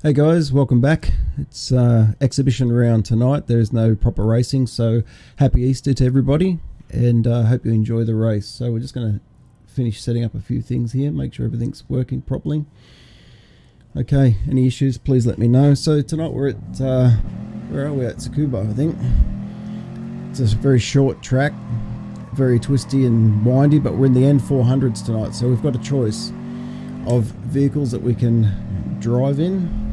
Hey guys, welcome back. It's exhibition round tonight. There's no proper racing, so happy Easter to everybody, and hope you enjoy the race. So we're just going to finish setting up a few things here, make sure everything's working properly. Okay, any issues, please let me know. So tonight we're at, where are we at? Tsukuba, I think. It's a very short track, very twisty and windy, but we're in the N400s tonight, so we've got a choice of vehicles that we can drive in.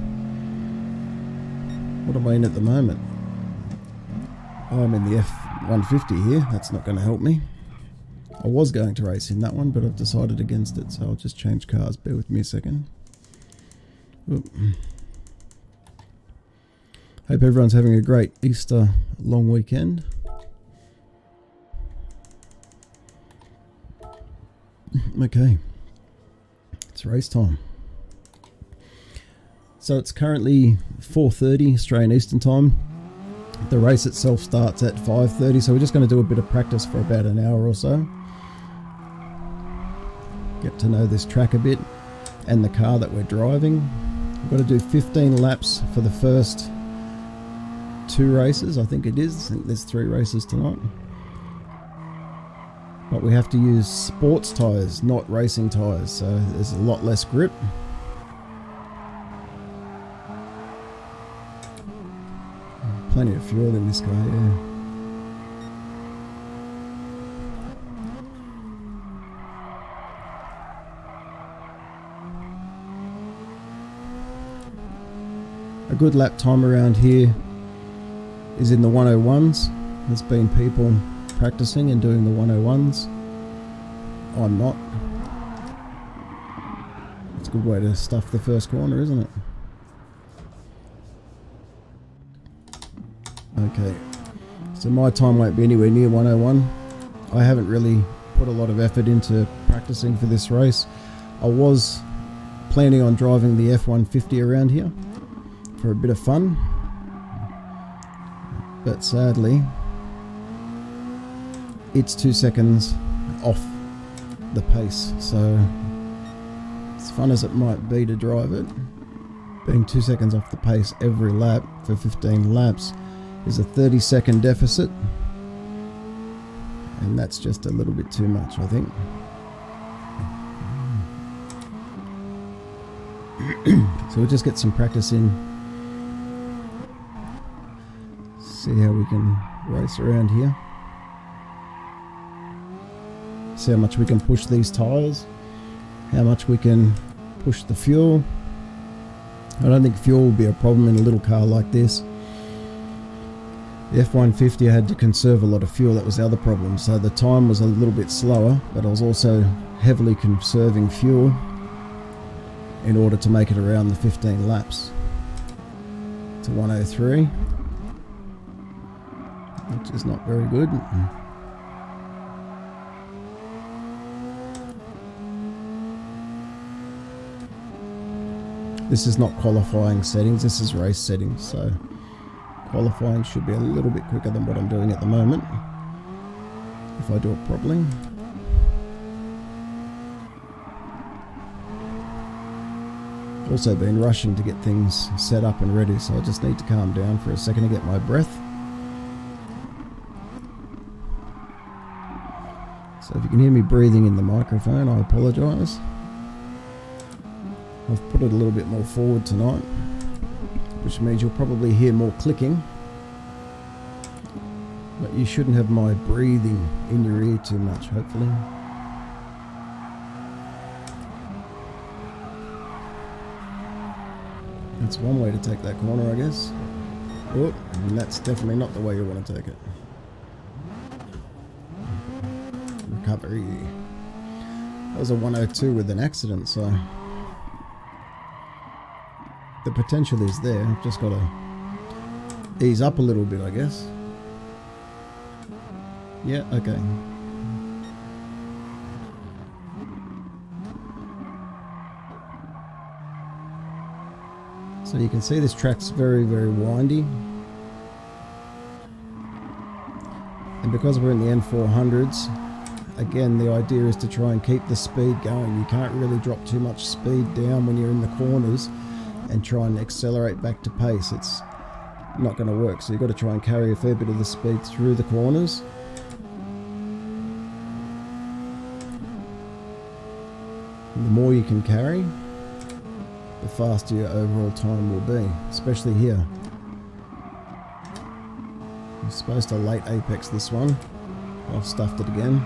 What am I in at the moment? Oh, I'm in the F150 here. That's not going to help me. I was going to race in that one, but I've decided against it, so I'll just change cars. Bear with me a second. Oop. Hope everyone's having a great Easter long weekend. Okay, it's race time. So it's currently 4:30 Australian Eastern Time. The race itself starts at 5:30, so we're just going to do a bit of practice for about an hour or so. Get to know this track a bit and the car that we're driving. We've got to do 15 laps for the first 2 races, I think it is. I think there's 3 races tonight. But we have to use sports tyres, not racing tyres, so there's a lot less grip. Plenty of fuel in this car, yeah. A good lap time around here is in the 101s. There's been people practicing and doing the 101s. I'm not. It's a good way to stuff the first corner, isn't it? Okay, so my time won't be anywhere near 101. I haven't really put a lot of effort into practicing for this race. I was planning on driving the F150 around here for a bit of fun, but sadly it's 2 seconds off the pace, so as fun as it might be to drive it, being 2 seconds off the pace every lap for 15 laps is a 30-second deficit, and that's just a little bit too much, I think. So we'll just get some practice in, see how we can race around here, see how much we can push these tyres, how much we can push the fuel. I don't think fuel will be a problem in a little car like this. The F150 I had to conserve a lot of fuel, that was the other problem, so the time was a little bit slower, but I was also heavily conserving fuel in order to make it around the 15 laps to 103, which is not very good. This is not qualifying settings, this is race settings, so qualifying should be a little bit quicker than what I'm doing at the moment, if I do it properly. Also been rushing to get things set up and ready, so I just need to calm down for a second to get my breath. So if you can hear me breathing in the microphone, I apologise. I've put it a little bit more forward tonight, which means you'll probably hear more clicking, but you shouldn't have my breathing in your ear too much, hopefully. That's one way to take that corner, I guess. Oh, and that's definitely not the way you want to take it. Recovery. That was a 102 with an accident, so the potential is there. I've just got to ease up a little bit, I guess. Yeah, okay. So you can see this track's very, very windy. And because we're in the N400s, again, the idea is to try and keep the speed going. You can't really drop too much speed down when you're in the corners and try and accelerate back to pace. It's not going to work. So you've got to try and carry a fair bit of the speed through the corners. And the more you can carry, the faster your overall time will be, especially here. I'm supposed to late apex this one. I've stuffed it again.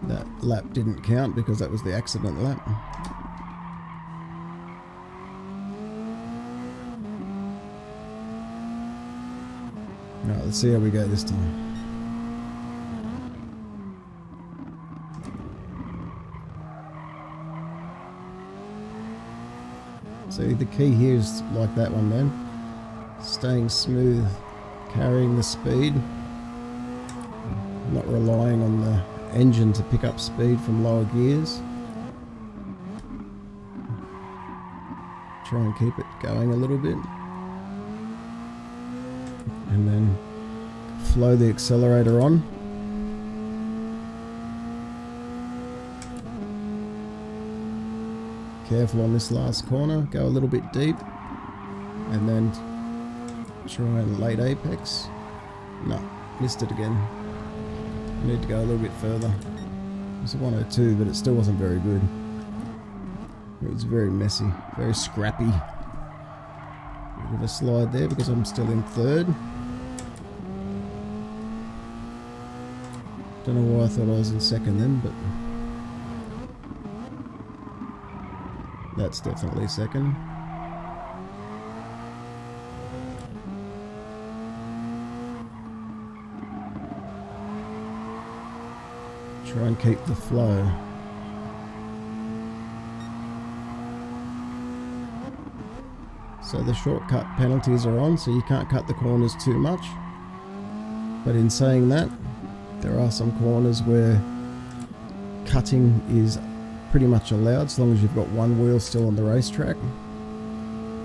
That lap didn't count because that was the accident lap. Alright, let's see how we go this time. So the key here is like that one then. Staying smooth, carrying the speed, not relying on the engine to pick up speed from lower gears. Try and keep it going a little bit. And then flow the accelerator on. Careful on this last corner, go a little bit deep, and then try and late apex. No, missed it again. Need to go a little bit further. It was a 102, but it still wasn't very good. It was very messy, very scrappy. Bit of a slide there because I'm still in third. Don't know why I thought I was in second then, but that's definitely second. Try and keep the flow. So the shortcut penalties are on, so you can't cut the corners too much. But in saying that, there are some corners where cutting is pretty much allowed, so long as you've got one wheel still on the racetrack.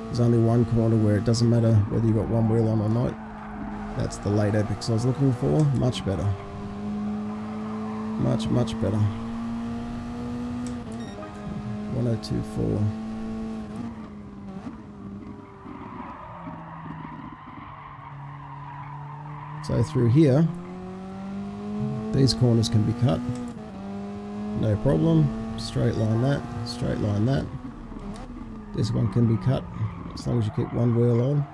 There's only one corner where it doesn't matter whether you've got one wheel on or not. That's the late apex I was looking for. Much better. Much, much better. 1024. So through here, these corners can be cut. No problem. Straight line that, straight line that. This one can be cut as long as you keep one wheel on.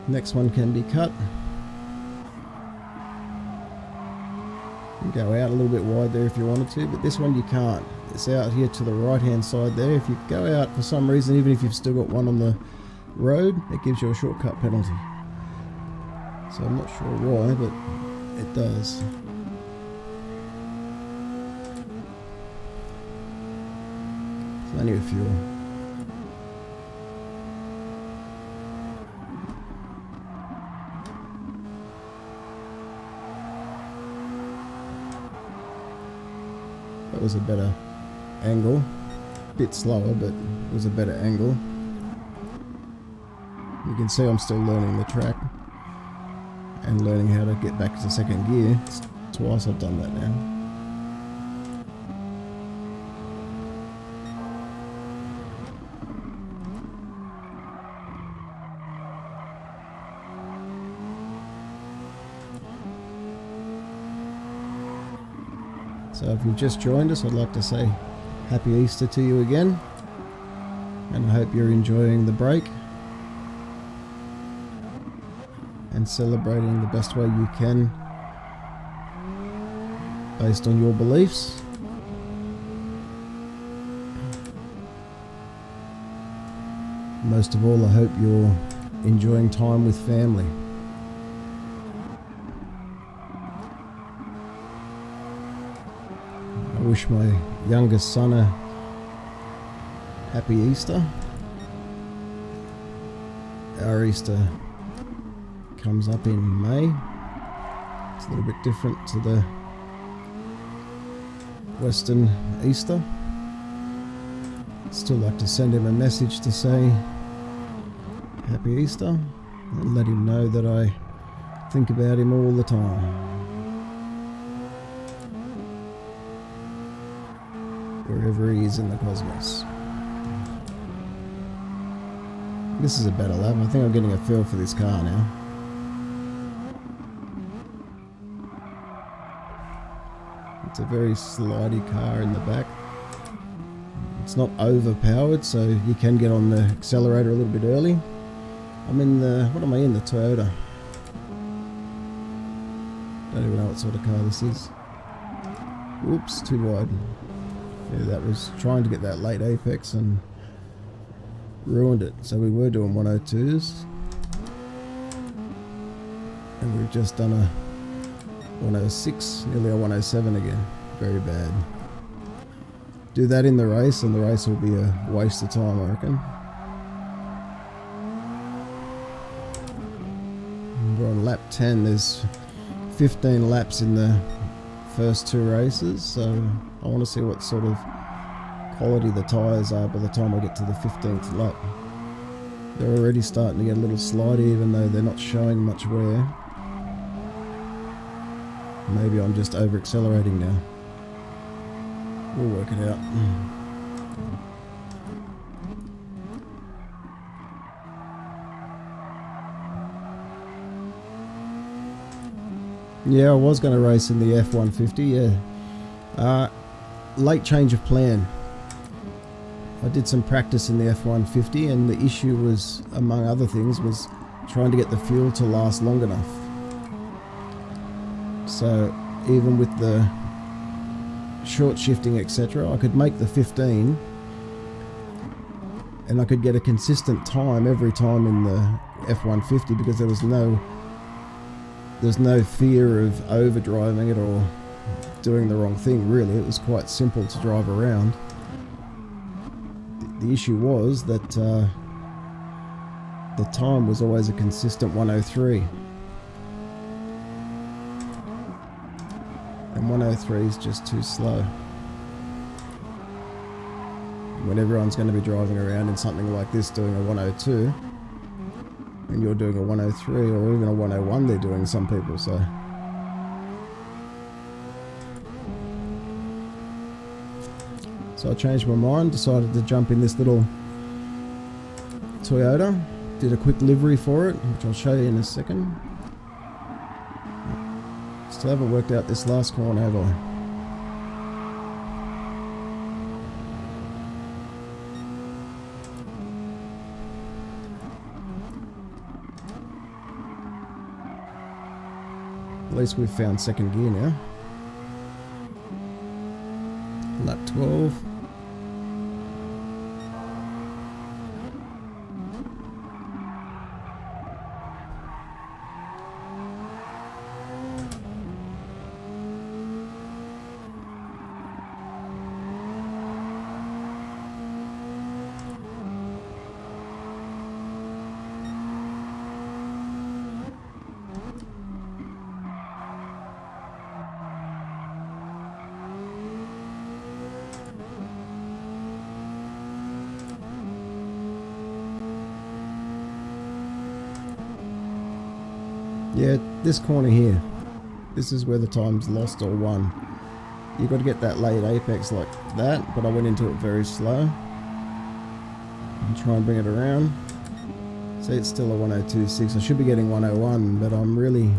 Next one can be cut. You can go out a little bit wide there if you wanted to, but this one you can't. It's out here to the right hand side there. If you go out for some reason, even if you've still got one on the road, it gives you a shortcut penalty. So I'm not sure why, but it does. Plenty of fuel. That was a better angle. Bit slower, but it was a better angle. You can see I'm still learning the track and learning how to get back to second gear. It's twice I've done that now. So if you've just joined us, I'd like to say Happy Easter to you again, and I hope you're enjoying the break and celebrating the best way you can based on your beliefs. Most of all, I hope you're enjoying time with family. wish my youngest son a happy Easter. Our Easter comes up in May. It's a little bit different to the Western Easter. Still like to send him a message to say happy Easter and let him know that I think about him all the time. Wherever he is in the cosmos. This is a better lap. I think I'm getting a feel for this car now. It's a very slidey car in the back. It's not overpowered, so you can get on the accelerator a little bit early. I'm in the, what am I in? The Toyota. Don't even know what sort of car this is. Oops, too wide. Yeah, that was trying to get that late apex and ruined it. So we were doing 102s. And we've just done a 106, nearly a 107 again. Very bad. Do that in the race and the race will be a waste of time, I reckon. We're on lap 10. There's 15 laps in the first two races, so I want to see what sort of quality the tyres are by the time I get to the 15th lap. They're already starting to get a little slidey, even though they're not showing much wear. Maybe I'm just over accelerating now. We'll work it out. Yeah, I was going to race in the F-150, yeah. Late change of plan. I did some practice in the F-150 and the issue was, among other things, was trying to get the fuel to last long enough. So even with the short shifting, etc., I could make the 15 and I could get a consistent time every time in the F-150 because there's no fear of overdriving it or doing the wrong thing, really. It was quite simple to drive around. The issue was that the time was always a consistent 103. And 103 is just too slow. When everyone's going to be driving around in something like this doing a 102, and you're doing a 103 or even a 101 they're doing, some people, so. So I changed my mind, decided to jump in this little Toyota, did a quick livery for it, which I'll show you in a second. Still haven't worked out this last corner, have I? At least we've found second gear now. Lap 12. Yeah, this corner here, this is where the time's lost or won. You've got to get that late apex like that, but I went into it very slow. And try and bring it around. See, it's still a 102.6. I should be getting 101, but I'm really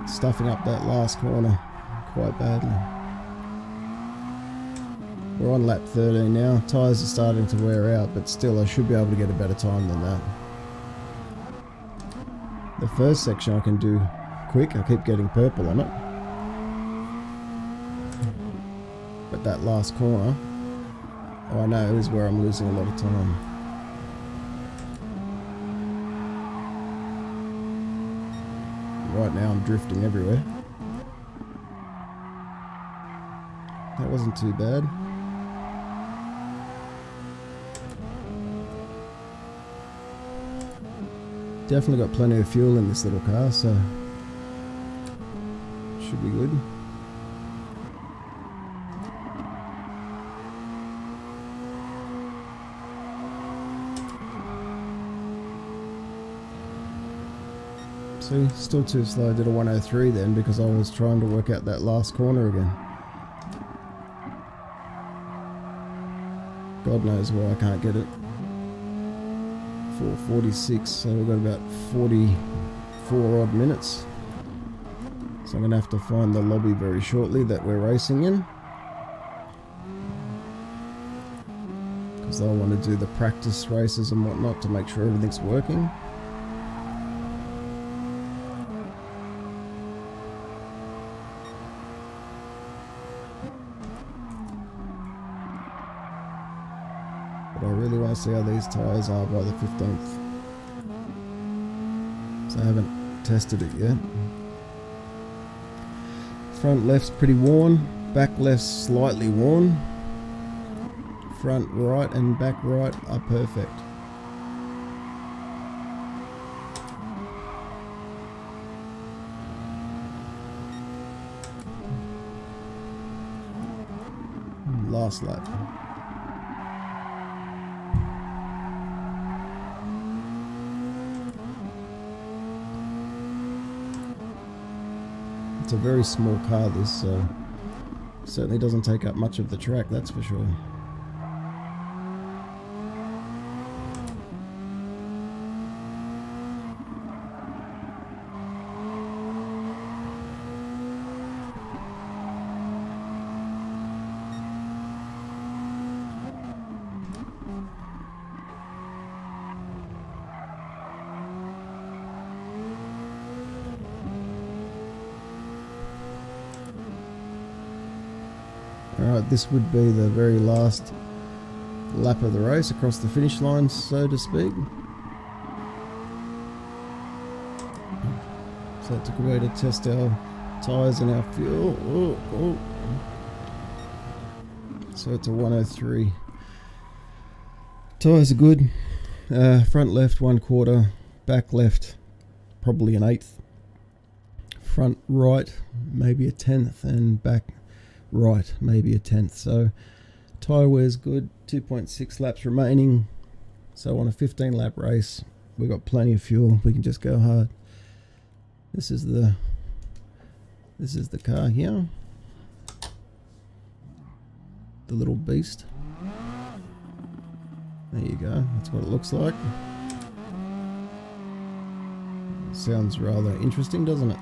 stuffing up that last corner quite badly. We're on lap 13 now. Tyres are starting to wear out, but still I should be able to get a better time than that. The first section I can do quick, I keep getting purple on it. But that last corner, I know, is where I'm losing a lot of time. Right now I'm drifting everywhere. That wasn't too bad. Definitely got plenty of fuel in this little car, so should be good. See, still too slow. I did a 103 then because I was trying to work out that last corner again. God knows why I can't get it. 4:46, so we've got about 44 odd minutes. So I'm going to have to find the lobby very shortly that we're racing in, because they'll want to do the practice races and whatnot to make sure everything's working. But I really want to see how these tyres are by the 15th. So I haven't tested it yet. Front left's pretty worn, back left's slightly worn. Front right and back right are perfect. Last lap. It's a very small car, this, so certainly doesn't take up much of the track, that's for sure. Alright, this would be the very last lap of the race across the finish line, so to speak. So it took away to test our tyres and our fuel. So it's a 103. Tyres are good. Front left 1/4, back left probably an 1/8. Front right maybe a 1/10, and back right maybe a 1/10. So tyre wear's good. 2.6 laps remaining, so on a 15 lap race we've got plenty of fuel. We can just go hard. This is the car here, the little beast. There you go, that's what it looks like. Sounds rather interesting, doesn't it?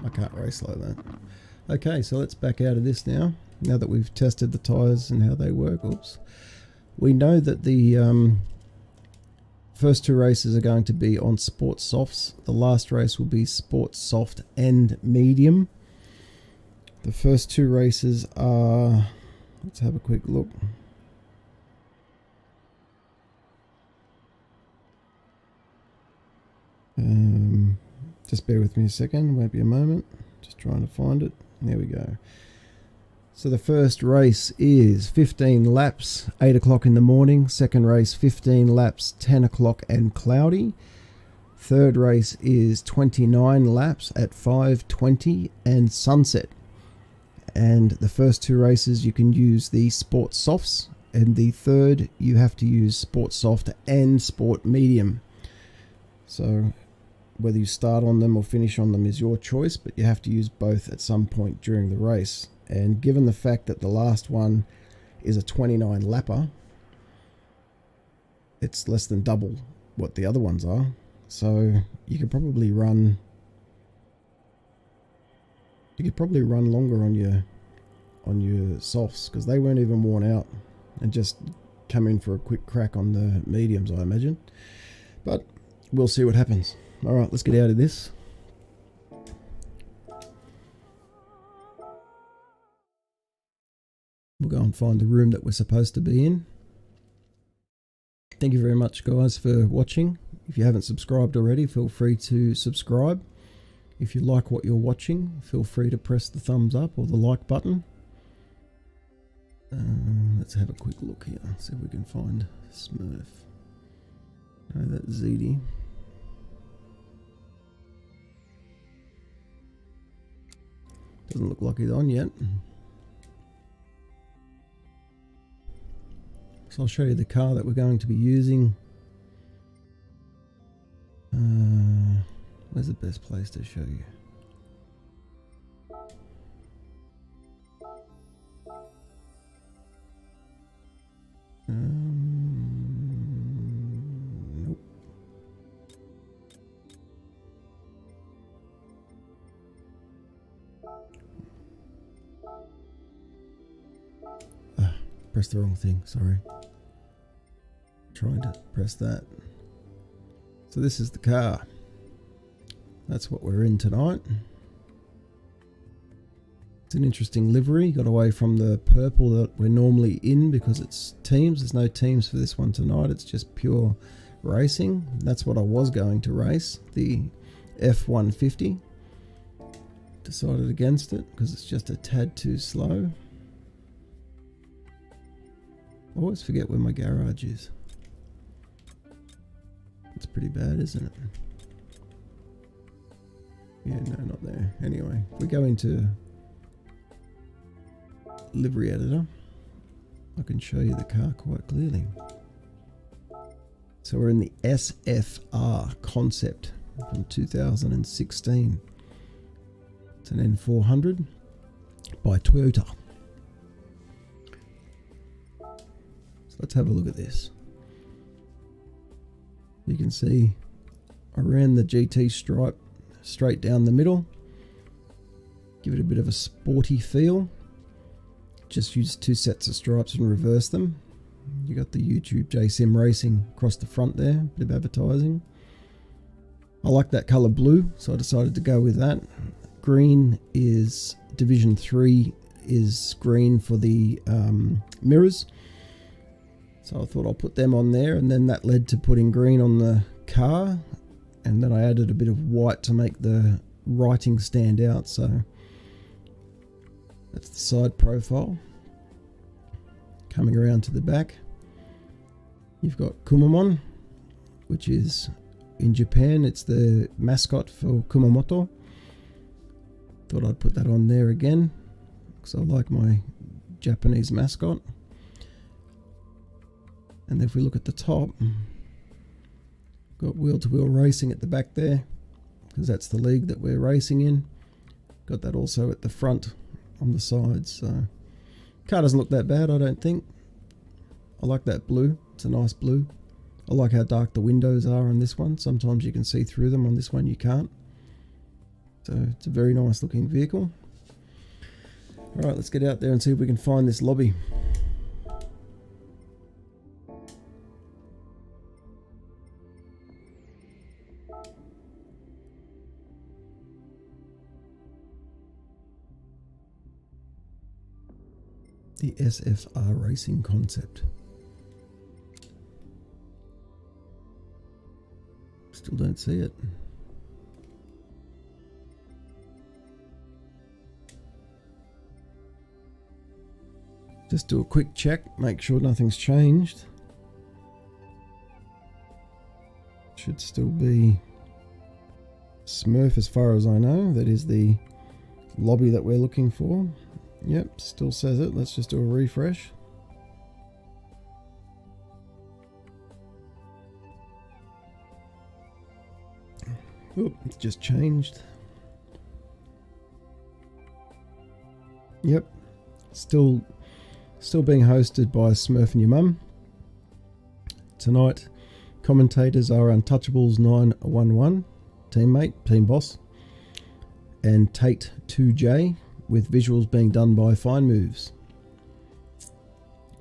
I can't race like that. Okay, so let's back out of this now that we've tested the tyres and how they work. Oops. We know that the first two races are going to be on Sport Softs. The last race will be Sport Soft and Medium. The first two races are... let's have a quick look. Just bear with me a second, won't be a moment. Just trying to find it. There we go. So the first race is 15 laps, 8 o'clock in the morning. Second race, 15 laps, 10 o'clock and cloudy. Third race is 29 laps at 5:20 and sunset. And the first two races you can use the Sport Softs, and the third you have to use Sport Soft and Sport Medium. So whether you start on them or finish on them is your choice, but you have to use both at some point during the race. And given the fact that the last one is a 29 lapper, it's less than double what the other ones are. So you could probably run longer on your softs, because they weren't even worn out, and just come in for a quick crack on the mediums, I imagine. But we'll see what happens. Alright, let's get out of this. We'll go and find the room that we're supposed to be in. Thank you very much, guys, for watching. If you haven't subscribed already, feel free to subscribe. If you like what you're watching, feel free to press the thumbs up or the like button. Let's have a quick look here, see if we can find Smurf. No, that's ZD. Doesn't look like he's on yet. So I'll show you the car that we're going to be using. Where's the best place to show you? Nope. Pressed the wrong thing, sorry. Trying to press that. So this is the car. That's what we're in tonight. It's an interesting livery. Got away from the purple that we're normally in because it's teams. There's no teams for this one tonight. It's just pure racing. That's what I was going to race, the F150. Decided against it because it's just a tad too slow. I always forget where my garage is. It's pretty bad, isn't it? Yeah, no, not there. Anyway, we go into livery editor. I can show you the car quite clearly. So we're in the SFR concept from 2016. It's an N400 by Toyota. So let's have a look at this. You can see I ran the GT stripe straight down the middle. Give it a bit of a sporty feel. Just use 2 sets of stripes and reverse them. You got the YouTube JSim Racing across the front there, bit of advertising. I like that colour blue, so I decided to go with that. Green is Division 3 is green for the mirrors. So I thought I'll put them on there, and then that led to putting green on the car, and then I added a bit of white to make the writing stand out. So that's the side profile. Coming around to the back, you've got Kumamon, which is in Japan, it's the mascot for Kumamoto. Thought I'd put that on there again because I like my Japanese mascot. And if we look at the top, got Wheel2Wheel Racing at the back there because that's the league that we're racing in. Got that also at the front on the sides. So car doesn't look that bad, I don't think. I like that blue. It's a nice blue. I like how dark the windows are on this one. Sometimes you can see through them. On this one you can't. So it's a very nice looking vehicle. Alright, let's get out there and see if we can find this lobby. The SFR Racing concept. Still don't see it. Just do a quick check, make sure nothing's changed. Should still be Smurf as far as I know. That is the lobby that we're looking for. Yep, still says it. Let's just do a refresh. Oop, it's just changed. Yep, still being hosted by Smurf and your mum. Tonight, commentators are Untouchables 911, teammate, team boss, and Tate 2J, with visuals being done by Fine Moves.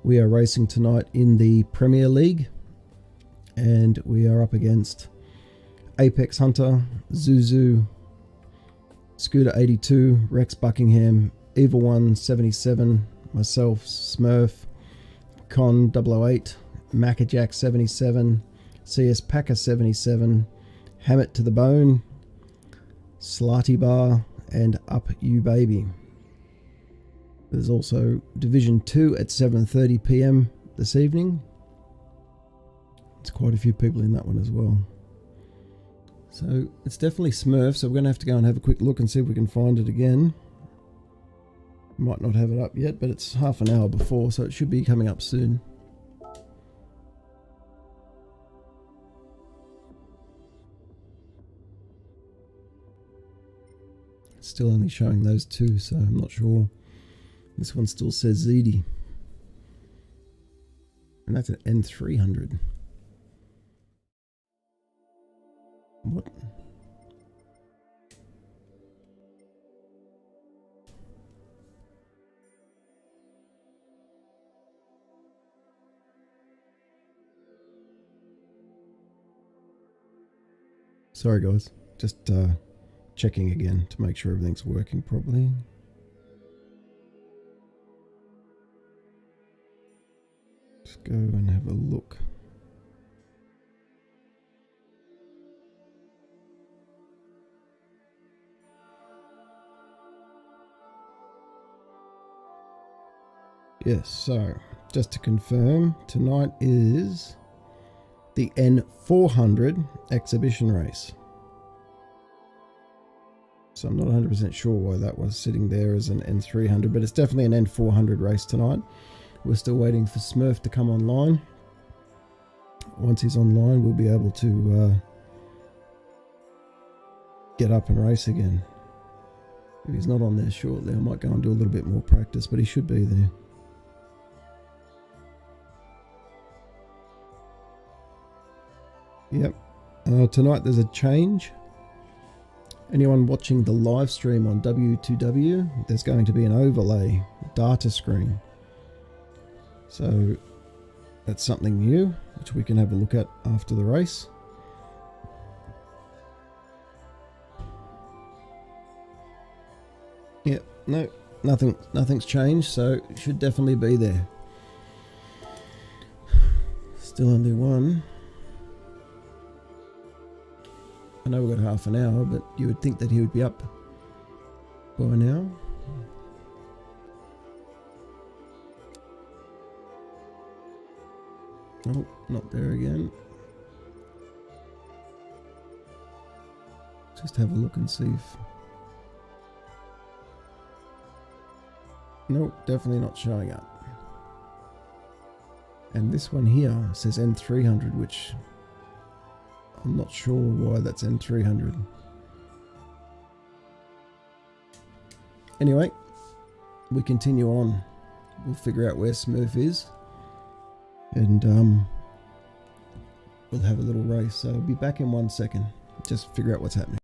We are racing tonight in the Premier League, and we are up against Apex Hunter, Zuzu, Scooter 82, Rex Buckingham, Evil 1 77, myself, Smurf, Con 008, Maccajack 77, CS Packer 77, Ham It to the Bone, Slarty Bar, and Up You Baby. There's also Division 2 at 7:30 PM this evening. There's quite a few people in that one as well. So it's definitely Smurf, so we're going to have to go and have a quick look and see if we can find it again. Might not have it up yet, but it's half an hour before, so it should be coming up soon. It's still only showing those two, so I'm not sure. This one still says ZD. And that's an N400. What? Sorry guys, just checking again to make sure everything's working properly. Just go and have a look. Yes, so just to confirm, tonight is the N400 Exhibition Race. So I'm not 100% sure why that was sitting there as an N300, but it's definitely an N400 race tonight. We're still waiting for Smurf to come online. Once he's online, we'll be able to get up and race again. If he's not on there shortly, I might go and do a little bit more practice, but he should be there. Yep. Tonight there's a change. Anyone watching the live stream on W2W, there's going to be an overlay data screen. So that's something new, which we can have a look at after the race. Yep, no, nothing's changed, so it should definitely be there. Still only one. I know we've got half an hour, but you would think that he would be up by now. Oh, not there again. Just have a look and see if... Nope, definitely not showing up. And this one here says N300, which... I'm not sure why that's N300. Anyway, we continue on. We'll figure out where Smurf is. And we'll have a little race. So I'll be back in 1 second. Just figure out what's happening.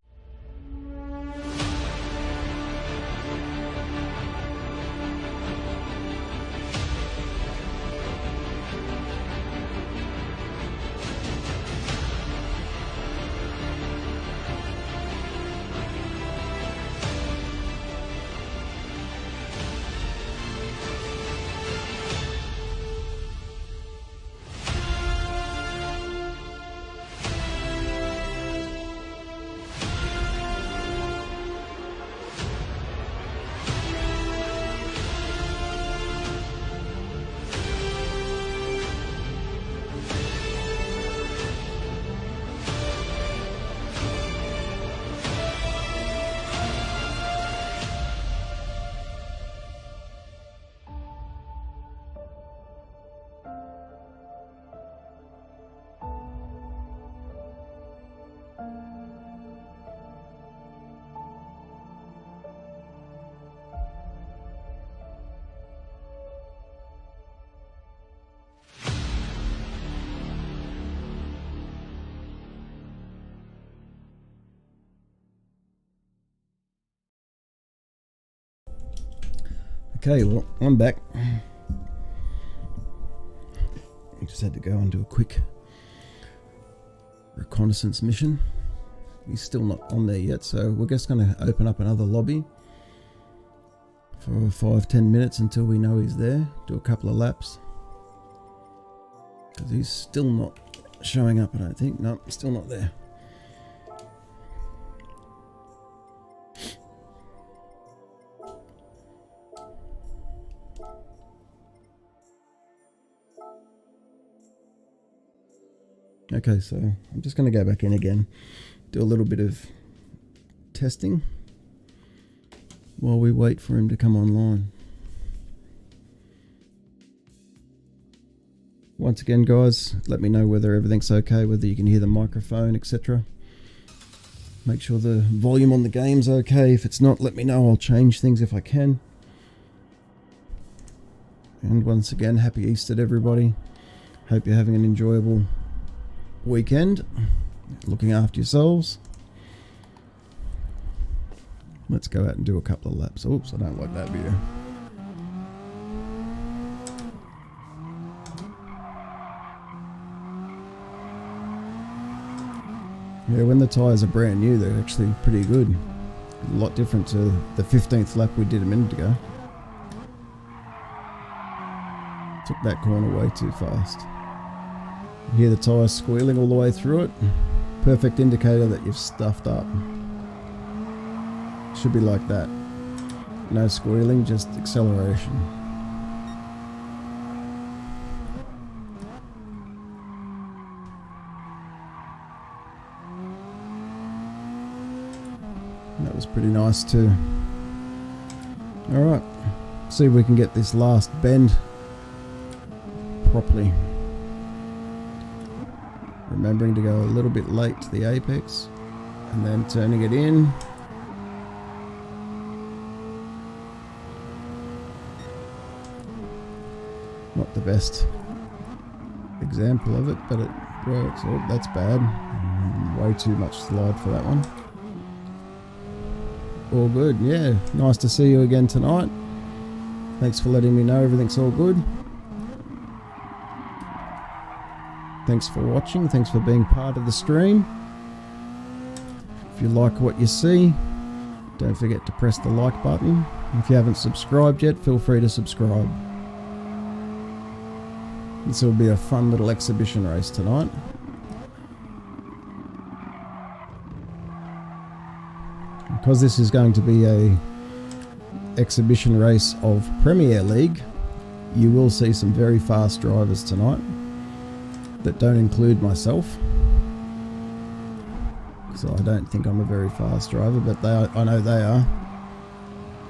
Okay, well, I'm back. I just had to go and do a quick reconnaissance mission. He's still not on there yet, so we're just going to open up another lobby for 5-10 minutes until we know he's there. Do a couple of laps. Because he's still not showing up, I don't think. No, still not there. Okay, so I'm just going to go back in again, do a little bit of testing while we wait for him to come online. Once again, guys, let me know whether everything's okay, whether you can hear the microphone, etc. Make sure the volume on the game's okay. If it's not, let me know. I'll change things if I can. And once again, happy Easter to everybody. Hope you're having an enjoyable weekend, looking after yourselves. Let's go out and do a couple of laps. Oops, I don't like that view. Yeah, when the tyres are brand new, they're actually pretty good. A lot different to the 15th lap we did a minute ago. Took that corner way too fast. You hear the tyres squealing all the way through it. Perfect indicator that you've stuffed up. Should be like that. No squealing, just acceleration. That was pretty nice too. Alright, see if we can get this last bend properly. Remembering to go a little bit late to the apex and then turning it in. Not the best example of it, but it works. Oh, that's bad. Way too much slide for that one. All good, yeah. Nice to see you again tonight. Thanks for letting me know everything's all good. Thanks for watching. Thanks for being part of the stream. If you like what you see, don't forget to press the like button. If you haven't subscribed yet, feel free to subscribe. This will be a fun little exhibition race tonight. Because this is going to be a exhibition race of Premier League, you will see some very fast drivers tonight that don't include myself. So I don't think I'm a very fast driver, but I know they are.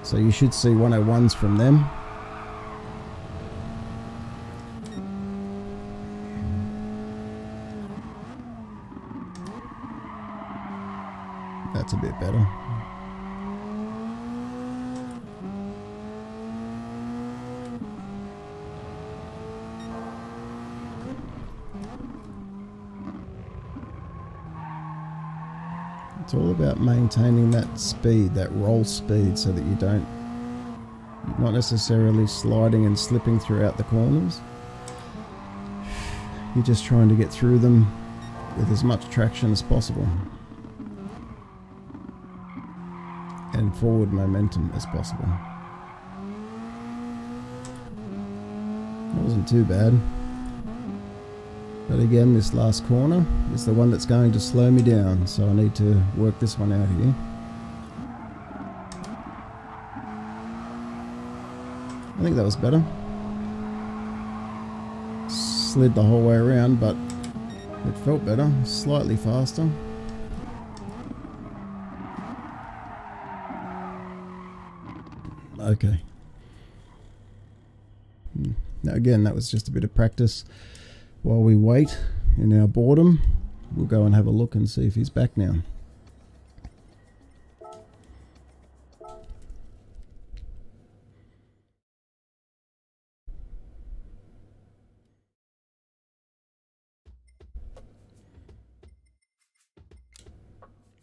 So you should see 101s from them. That's a bit better. It's all about maintaining that speed, that roll speed, so that you're not necessarily sliding and slipping throughout the corners. You're just trying to get through them with as much traction as possible and forward momentum as possible. That wasn't too bad. But again, this last corner is the one that's going to slow me down, so I need to work this one out here. I think that was better. Slid the whole way around, but it felt better, slightly faster. Okay. Now again, that was just a bit of practice. While we wait in our boredom, we'll go and have a look and see if he's back now.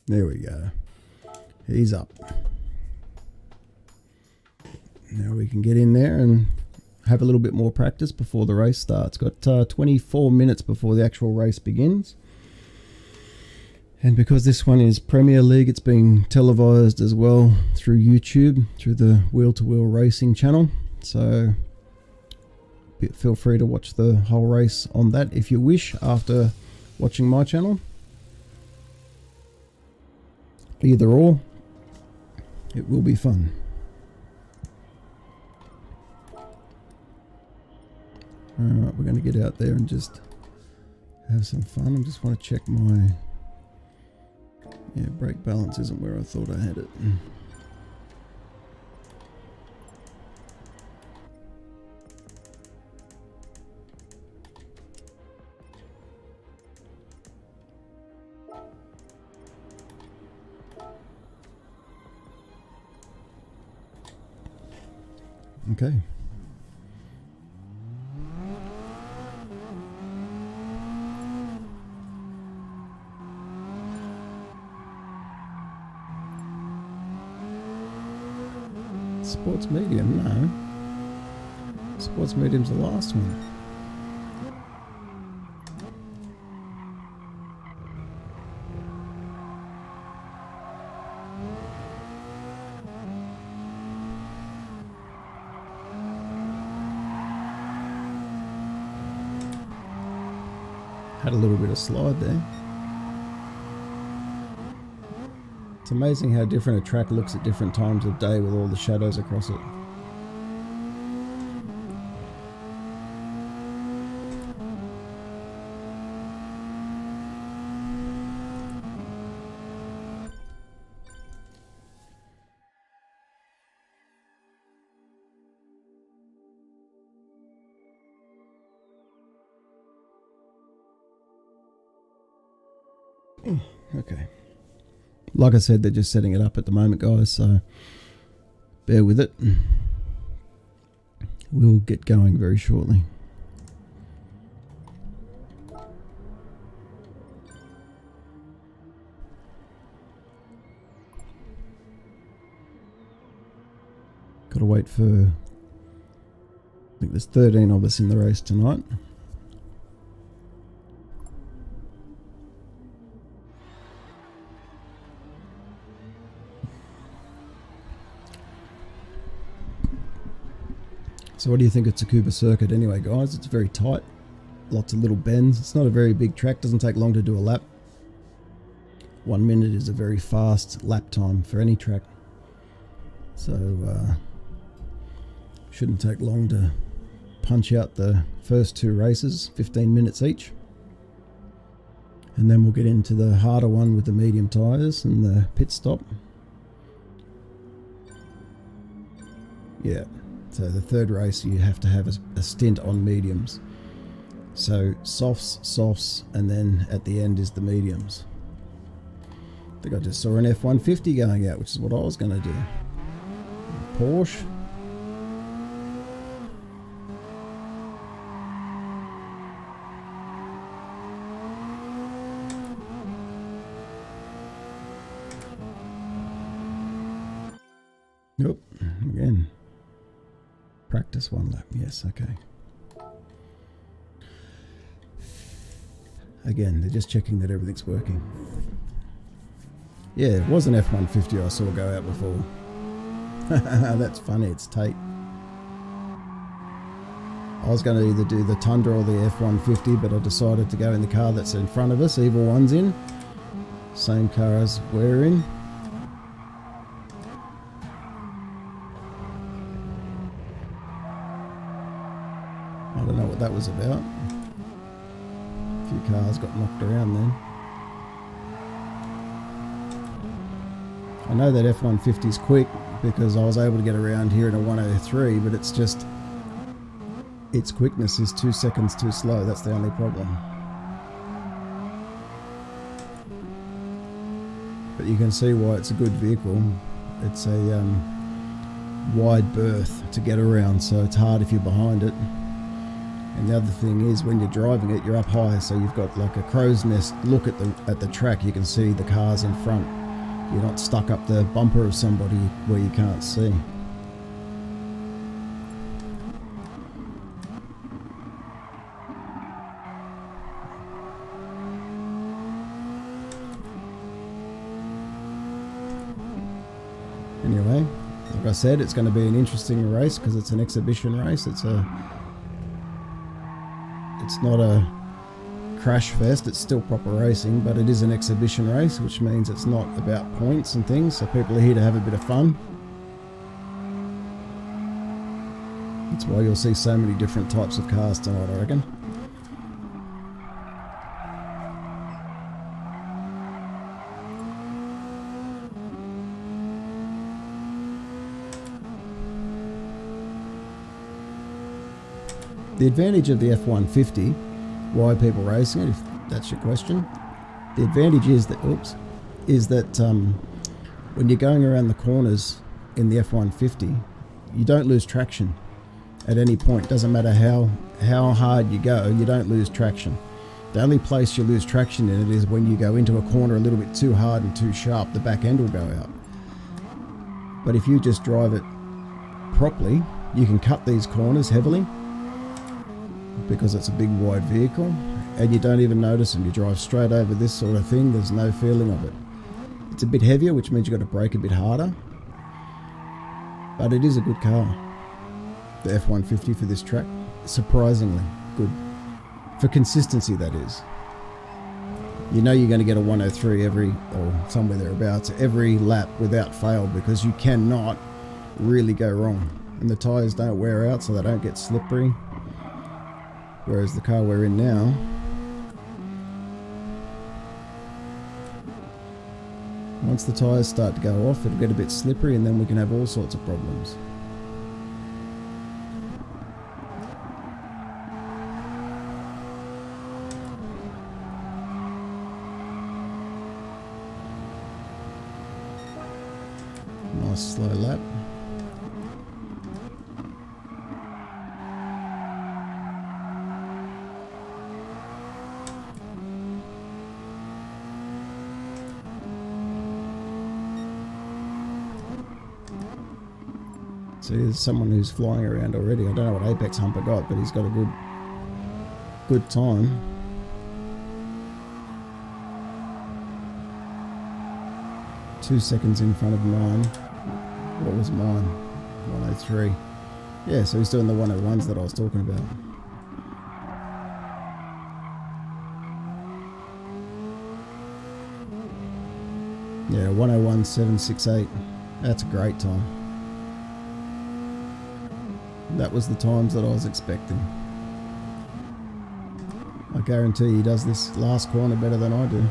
There we go. He's up. Now we can get in there and have a little bit more practice before the race starts. Got 24 minutes before the actual race begins. And because this one is Premier League, it's being televised as well through YouTube, through the Wheel2Wheel racing channel. So feel free to watch the whole race on that if you wish after watching my channel. Either or, it will be fun. Alright, we're going to get out there and just have some fun. I just want to check my brake balance isn't where I thought I had it. Okay. Sports medium, no. Sports medium's the last one. Had a little bit of slide there. It's amazing how different a track looks at different times of day with all the shadows across it. Okay. Like I said, they're just setting it up at the moment, guys, so bear with it. We'll get going very shortly. Gotta wait for, I think there's 13 of us in the race tonight. So what do you think of Tsukuba circuit anyway, guys? It's very tight, lots of little bends. It's not a very big track, doesn't take long to do a lap. 1 minute is a very fast lap time for any track. So shouldn't take long to punch out the first two races, 15 minutes each. And then we'll get into the harder one with the medium tyres and the pit stop. Yeah. So the third race you have to have a stint on mediums. So softs, and then at the end is the mediums. I think I just saw an F150 going out, which is what I was going to do. Porsche. Nope, again. Practice one lap, yes, okay. Again, they're just checking that everything's working. Yeah, it was an F150 I saw go out before. That's funny, it's Tate. I was going to either do the Tundra or the F150, but I decided to go in the car that's in front of us, Evil One's in. Same car as we're in. I don't know what that was about. A few cars got knocked around then. I know that F150's quick because I was able to get around here in a 103, but it's just its quickness is 2 seconds too slow. That's the only problem. But you can see why it's a good vehicle. It's a wide berth to get around, so it's hard if you're behind it. And the other thing is, when you're driving it, you're up high, so you've got like a crow's nest look at the track. You can see the cars in front. You're not stuck up the bumper of somebody where you can't see. Anyway, like I said, it's going to be an interesting race because it's an exhibition race. It's a It's not a crash fest, it's still proper racing, but it is an exhibition race, which means it's not about points and things, so people are here to have a bit of fun. That's why you'll see so many different types of cars tonight, I reckon. The advantage of the F-150, why people racing it, if that's your question, the advantage is that, when you're going around the corners in the F-150, you don't lose traction at any point. Doesn't matter how hard you go, you don't lose traction. The only place you lose traction in it is when you go into a corner a little bit too hard and too sharp, the back end will go out. But if you just drive it properly, you can cut these corners heavily, because it's a big wide vehicle, and you don't even notice them. You drive straight over this sort of thing, there's no feeling of it. It's a bit heavier, which means you've got to brake a bit harder, but it is a good car. The F-150 for this track, surprisingly good. For consistency, that is. You know you're going to get a 103 or somewhere thereabouts, every lap without fail, because you cannot really go wrong. And the tyres don't wear out, so they don't get slippery. Whereas the car we're in now, once the tyres start to go off, it'll get a bit slippery, and then we can have all sorts of problems. Nice slow lap. See, there's someone who's flying around already. I don't know what apex humper got, but he's got a good time. Two seconds in front of mine. What was mine? 103. Yeah, so he's doing the 101s that I was talking about. Yeah, 101.768. That's a great time. That was the times that I was expecting. I guarantee he does this last corner better than I do.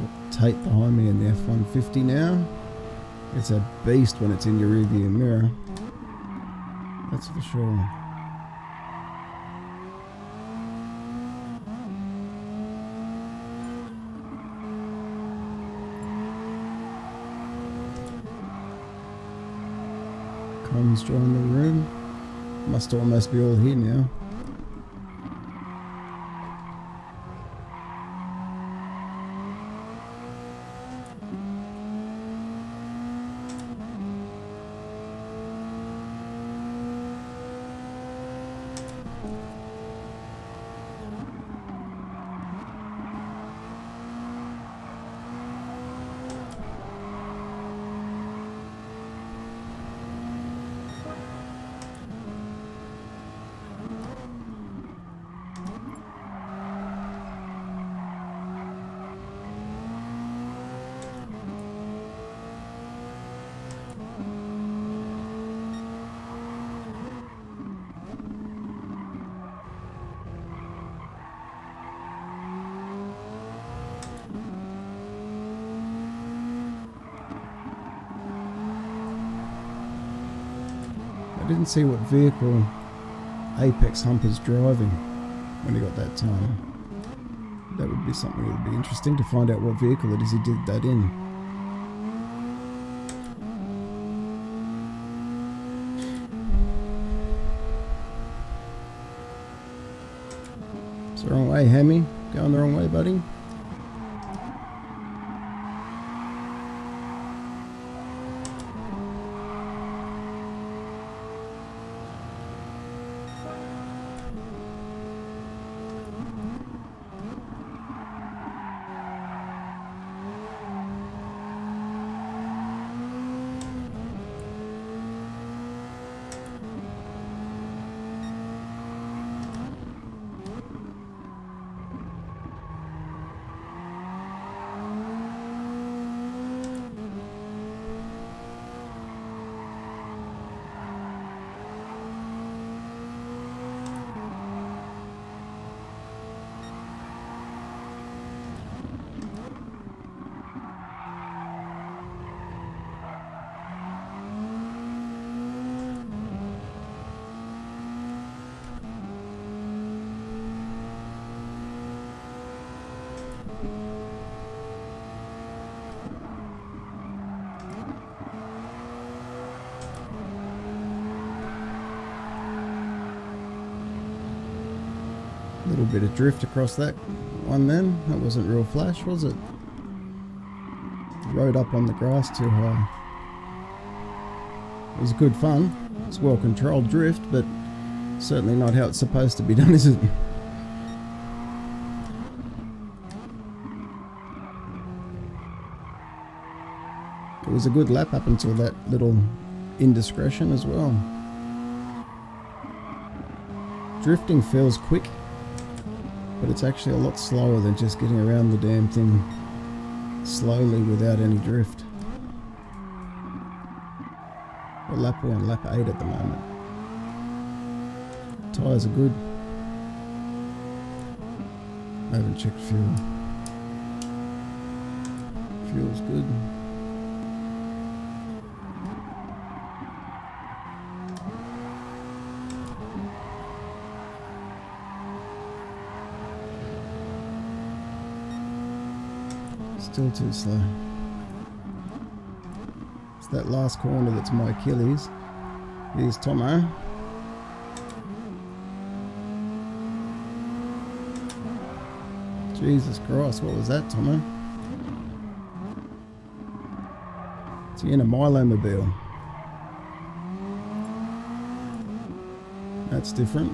Got Tate behind me in the F-150 now. It's a beast when it's in your rearview mirror. That's for sure. Com's joined the room. Must almost be all here now. I didn't see what vehicle Apex Humper's driving when he got that time. That would be something that would be interesting to find out what vehicle it is he did that in. It's the wrong way, Hammy. Going the wrong way, buddy. A little bit of drift across that one then. That wasn't real flash, was it? Rode up on the grass too high. It was good fun. It's well controlled drift, but certainly not how it's supposed to be done, is it? It was a good lap up until that little indiscretion as well. Drifting feels quick, but it's actually a lot slower than just getting around the damn thing slowly without any drift. We're lap 1, lap 8 at the moment. Tyres are good. I haven't checked fuel. Fuel's good. Still too slow. It's that last corner that's my Achilles. Here's Tomo. Jesus Christ, what was that, Tomo? Is he in a Milo-mobile? That's different.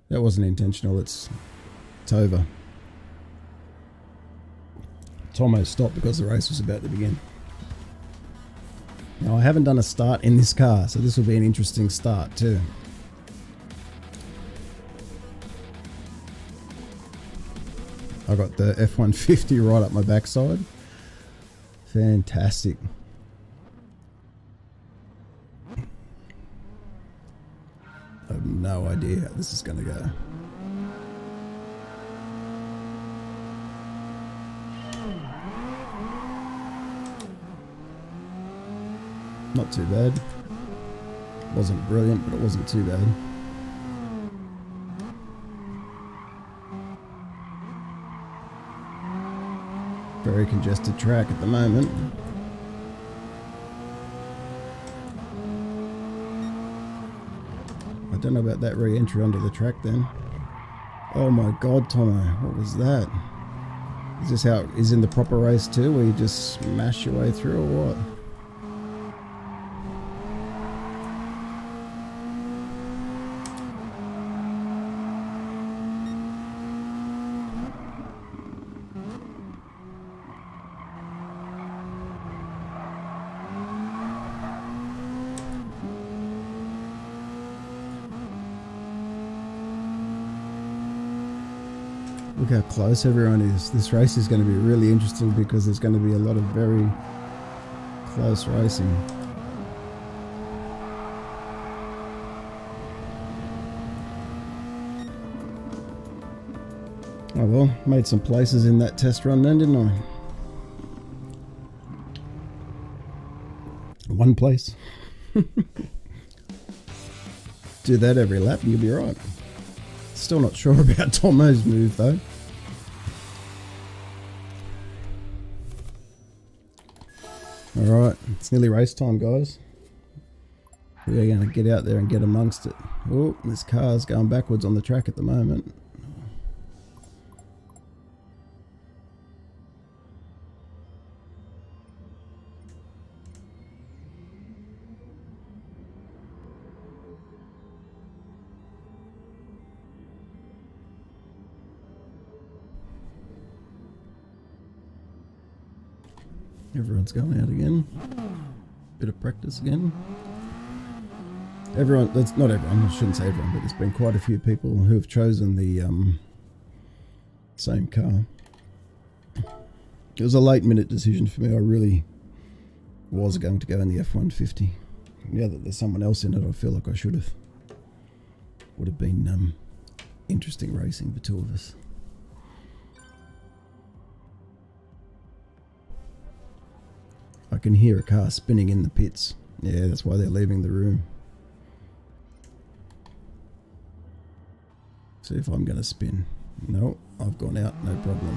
That wasn't intentional, it's over. Tomo stopped because the race was about to begin. Now I haven't done a start in this car, so this will be an interesting start too. I got the F-150 right up my backside. Fantastic. I have no idea how this is going to go. Not too bad. Wasn't brilliant, but it wasn't too bad. Very congested track at the moment. I don't know about that re-entry onto the track then. Oh my god, Tomo, what was that? Is this how it is in the proper race too, where you just smash your way through or what? Look how close everyone is. This race is going to be really interesting because there's going to be a lot of very close racing. Oh well, made some places in that test run then, didn't I? One place. Do that every lap and you'll be right. Still not sure about Tomo's move though. Alright, it's nearly race time, guys. We're going to get out there and get amongst it. Oh, this car's going backwards on the track at the moment. Everyone's going out again. Bit of practice again. Everyone, that's not everyone, I shouldn't say everyone, but there's been quite a few people who have chosen the same car. It was a late minute decision for me. I really was going to go in the F-150. Now that there's someone else in it, I feel like I should have. Would have been interesting racing for two of us. I can hear a car spinning in the pits. Yeah, that's why they're leaving the room. See if I'm going to spin. No, I've gone out, no problem.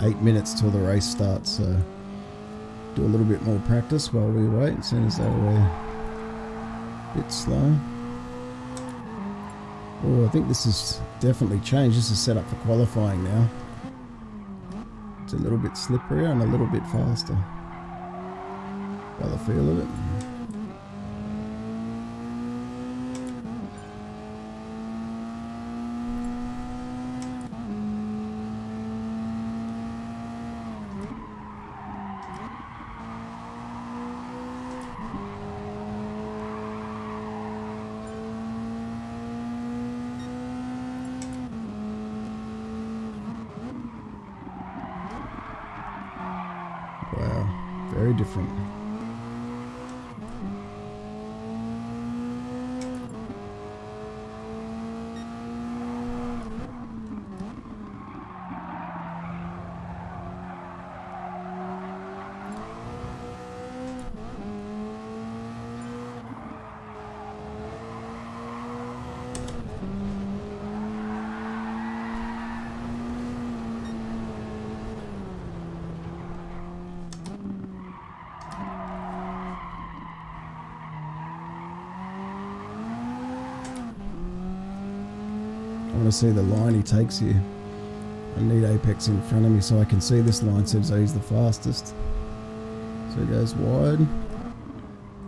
8 minutes till the race starts, so do a little bit more practice while we wait. As soon as that we're a bit slow. Oh, I think this is definitely changed. This is set up for qualifying now. It's a little bit slipperier and a little bit faster by the feel of it. Wow, very different. I want to see the line he takes here. I need Apex in front of me so I can see this line. Says he's the fastest. So he goes wide,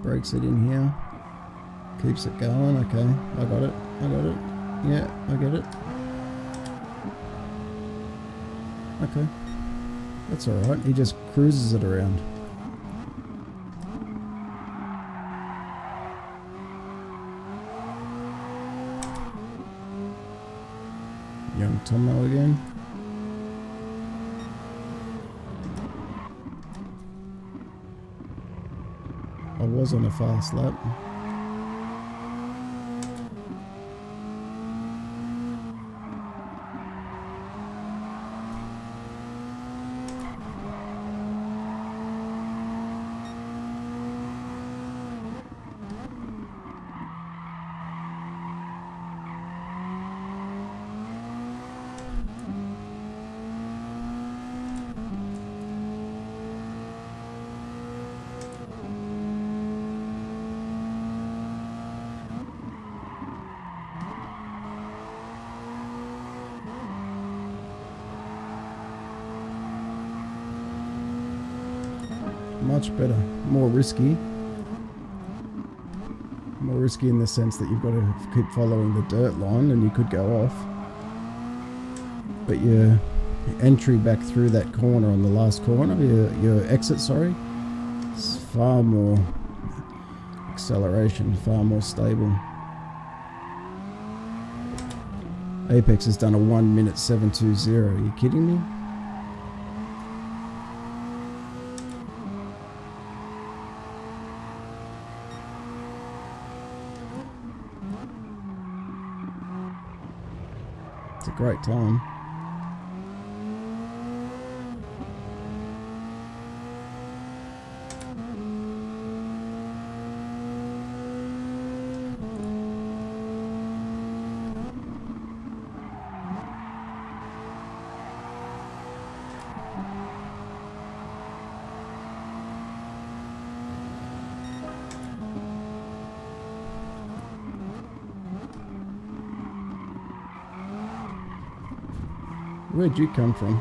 breaks it in here, keeps it going. Okay, I got it. Yeah, I get it. Okay, that's alright. He just cruises it around. Young Tomo again. I was on a fast lap. Much better, more risky. More risky in the sense that you've got to keep following the dirt line and you could go off. But your entry back through that corner on the last corner, your exit, sorry, it's far more acceleration, far more stable. Apex has done a 1:720. Are you kidding me? It's a great time. Where'd you come from?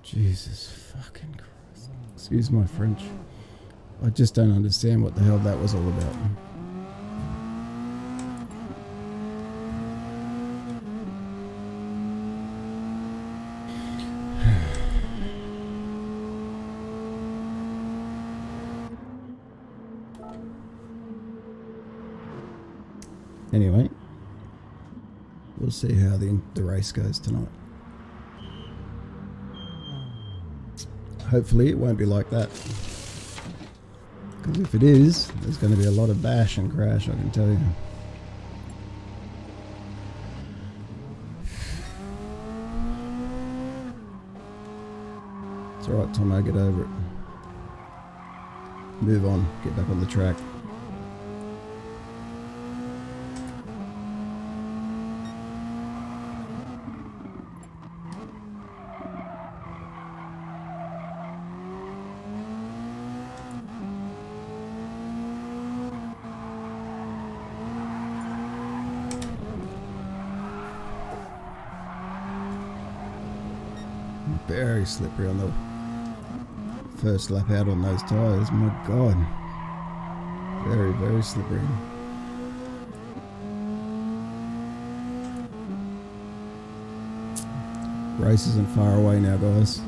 Jesus fucking Christ. Excuse my French. I just don't understand what the hell that was all about. Anyway, we'll we'll see how the race goes tonight. Hopefully it won't be like that, because if it is, there's going to be a lot of bash and crash, I can tell you. It's alright, Tomo, get over it. Move on, get back on the track. Very slippery on the first lap out on those tyres, my god. Very, very slippery. Race isn't far away now, guys.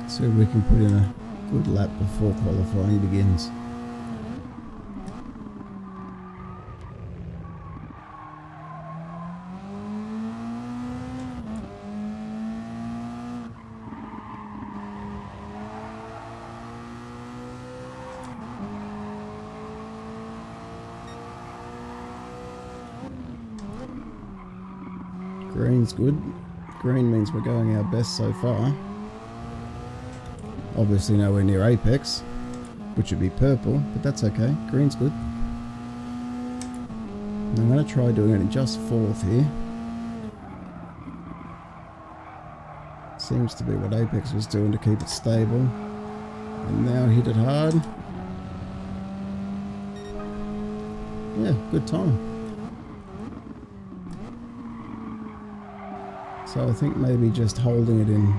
See if we can put in a good lap before qualifying begins. Green's good. Green means we're going our best so far. Obviously nowhere near apex, which would be purple, but that's okay. Green's good. And I'm going to try doing it in just fourth here. Seems to be what apex was doing to keep it stable. And now hit it hard. Yeah, good time. So I think maybe just holding it in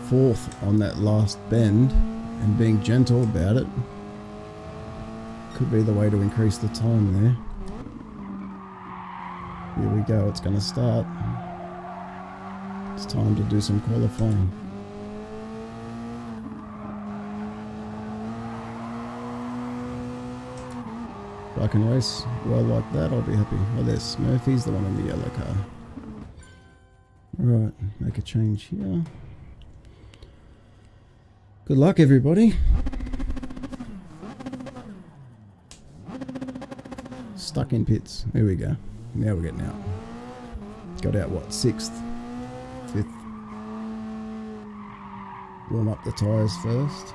fourth on that last bend and being gentle about it could be the way to increase the time there. Here we go, it's going to start. It's time to do some qualifying. If I can race well like that, I'll be happy. Oh, there's Smurfy's the one in the yellow car. Right, make a change here. Good luck, everybody. Stuck in pits. There we go. Now we're getting out. Got out, what, 6th? 5th? Warm up the tyres first.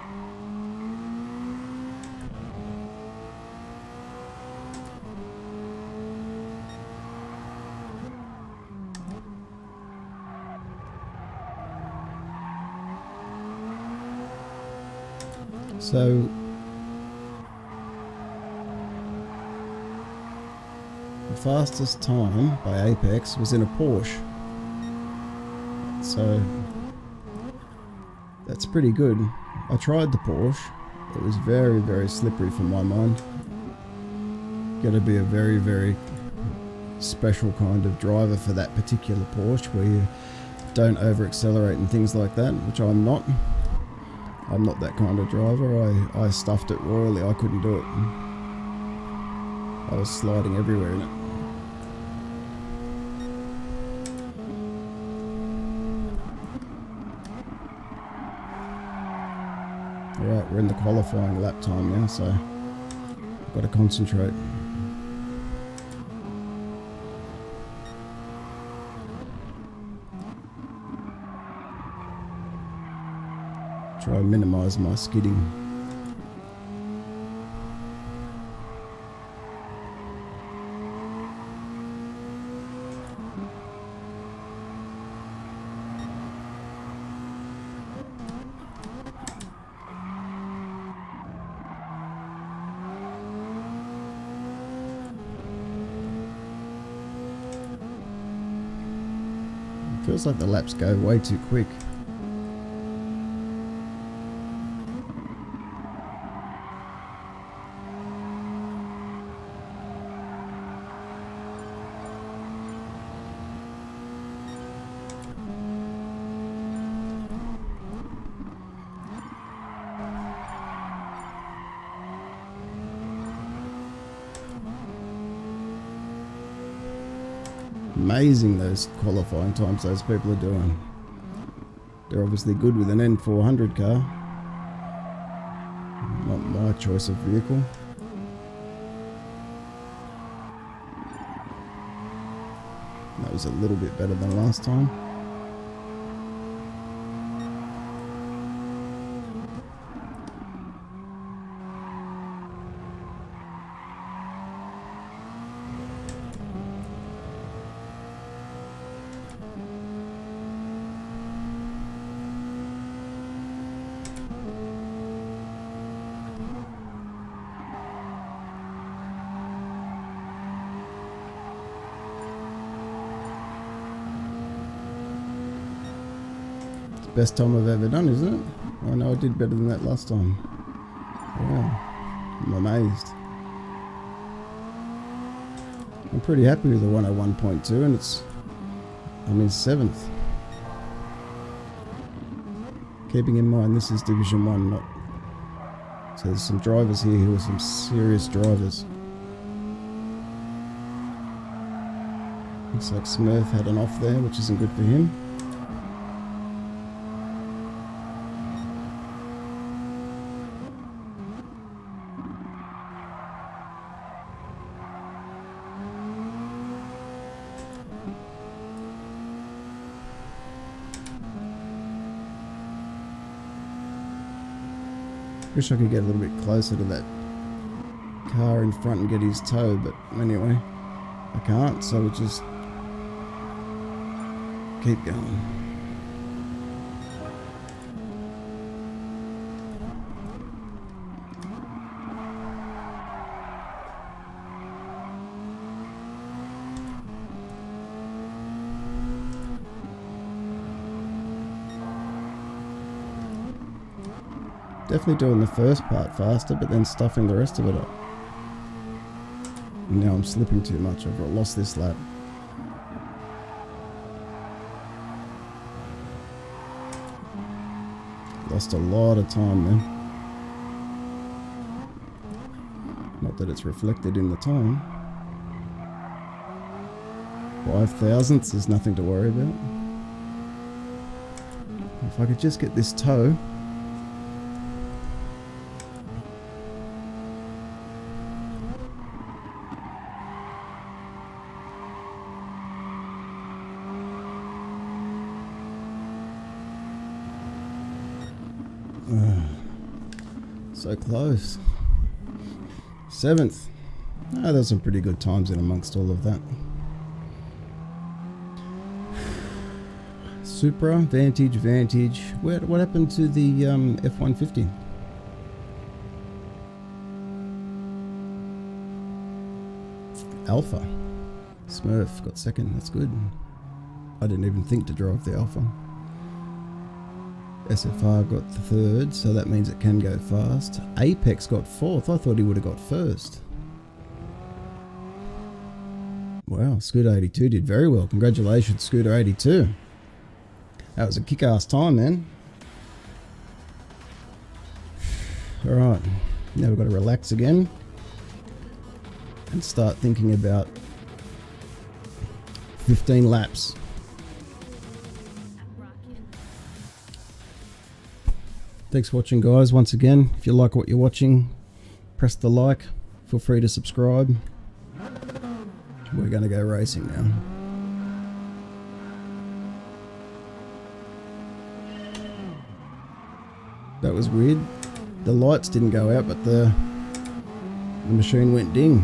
So the fastest time by Apex was in a Porsche. So that's pretty good. I tried the Porsche. It was very, very slippery for my mind. Got to be a very, very special kind of driver for that particular Porsche, where you don't over accelerate and things like that, which I'm not. I'm not that kind of driver. I stuffed it royally. I couldn't do it. I was sliding everywhere in it. Alright, we're in the qualifying lap time now, so I've got to concentrate. Try and minimise my skidding. It feels like the laps go way too quick. Amazing those qualifying times those people are doing. They're obviously good with an N400 car. Not my choice of vehicle. That was a little bit better than last time. Best time I've ever done, isn't it? I know I did better than that last time. Wow, I'm amazed. I'm pretty happy with the 101.2 and I'm in 7th. Keeping in mind this is Division 1, not... So there's some drivers here who are some serious drivers. Looks like Smurf had an off there, which isn't good for him. Wish I could get a little bit closer to that car in front and get his toe, but anyway, I can't, so we'll just keep going. Definitely doing the first part faster, but then stuffing the rest of it up. And now I'm slipping too much. I've lost this lap. Lost a lot of time then. Not that it's reflected in the time. 5 thousandths is nothing to worry about. If I could just get this toe. So close. 7th. Oh, there's some pretty good times in amongst all of that. Supra, Vantage. What happened to the F-150? Alpha. Smurf got second. That's good. I didn't even think to drive the Alpha. SFR got the third, so that means it can go fast. Apex got fourth. I thought he would have got first. Wow, Scooter 82 did very well. Congratulations, Scooter 82. That was a kick-ass time, man. Alright, now we've got to relax again and start thinking about 15 laps. Thanks for watching, guys. Once again, if you like what you're watching, press the like. Feel free to subscribe. We're going to go racing now. That was weird. The lights didn't go out, but the machine went ding.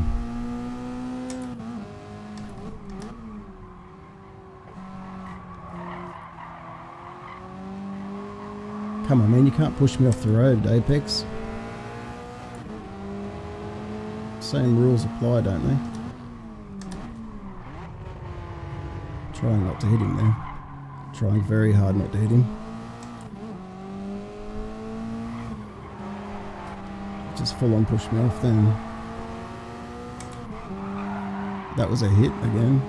Come on, man, you can't push me off the road, Apex. Same rules apply, don't they? Trying not to hit him there. Trying very hard not to hit him. Just full on pushed me off then. That was a hit again.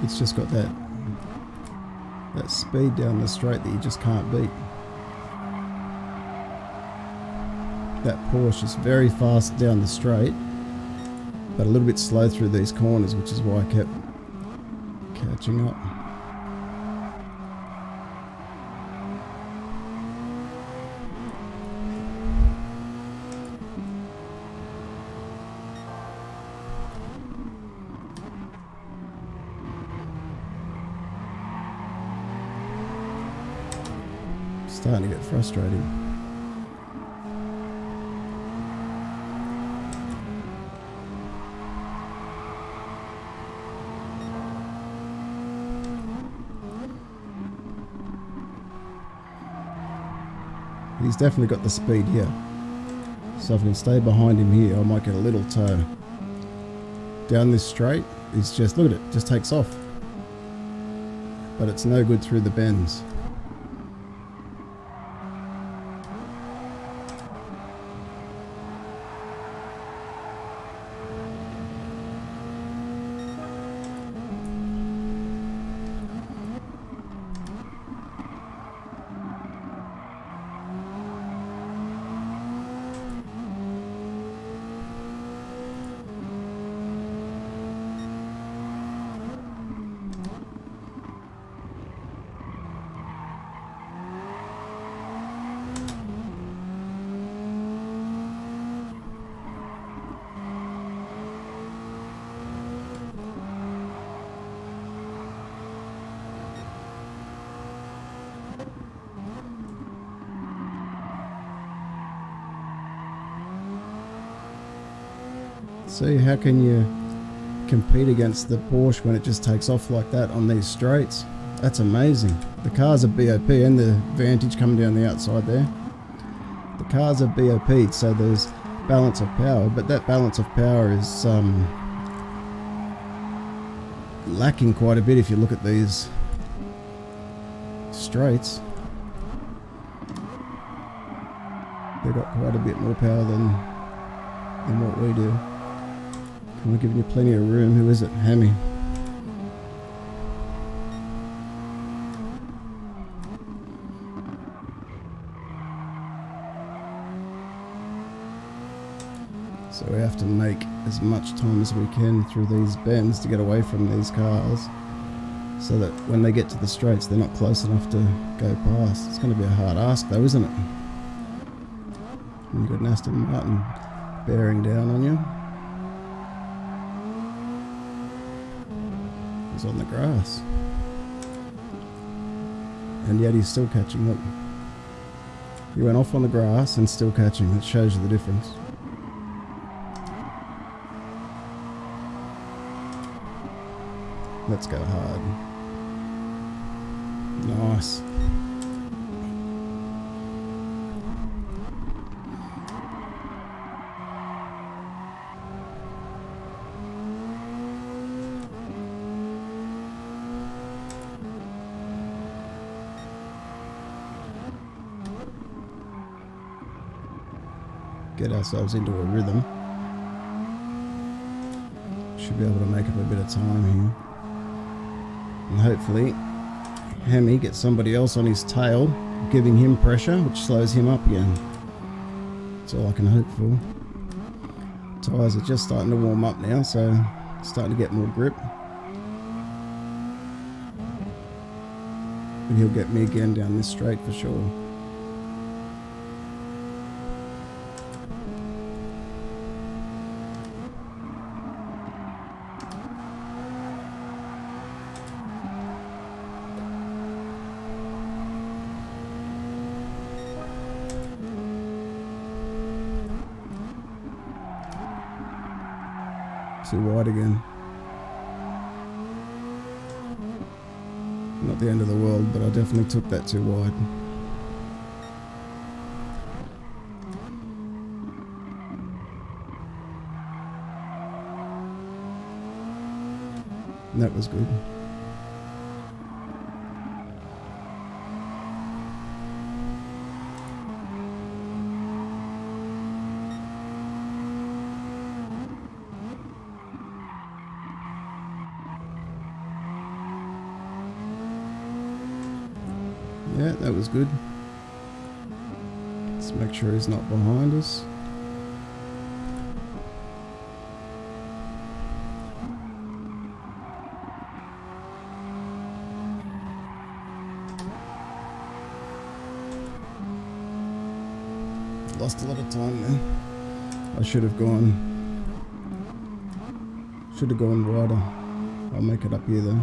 It's just got that speed down the straight that you just can't beat. That Porsche is very fast down the straight, but a little bit slow through these corners, which is why I kept catching up. Starting to get frustrating. He's definitely got the speed here. So if I can stay behind him here, I might get a little toe. Down this straight, it's just, look at it, just takes off. But it's no good through the bends. See, how can you compete against the Porsche when it just takes off like that on these straights? That's amazing. The cars are BOP, and the Vantage coming down the outside there. The cars are BOP'd, so there's balance of power, but that balance of power is lacking quite a bit if you look at these straights. They've got quite a bit more power than what we do. And we're giving you plenty of room. Who is it? Hammy. So we have to make as much time as we can through these bends to get away from these cars, so that when they get to the straights they're not close enough to go past. It's going to be a hard ask though, isn't it? When you've got an Aston Martin bearing down on you. He's on the grass. And yet he's still catching. Look. He went off on the grass and still catching. That shows you the difference. Let's go hard. Nice. Get ourselves into a rhythm. Should be able to make up a bit of time here. And hopefully Hemi gets somebody else on his tail, giving him pressure, which slows him up again. That's all I can hope for. Tyres are just starting to warm up now, so it's starting to get more grip. But he'll get me again down this straight for sure. Too wide again. Not the end of the world, but I definitely took that too wide. And that was good. Yeah, that was good. Let's make sure he's not behind us. Lost a lot of time there. I should have gone wider. I'll make it up here though.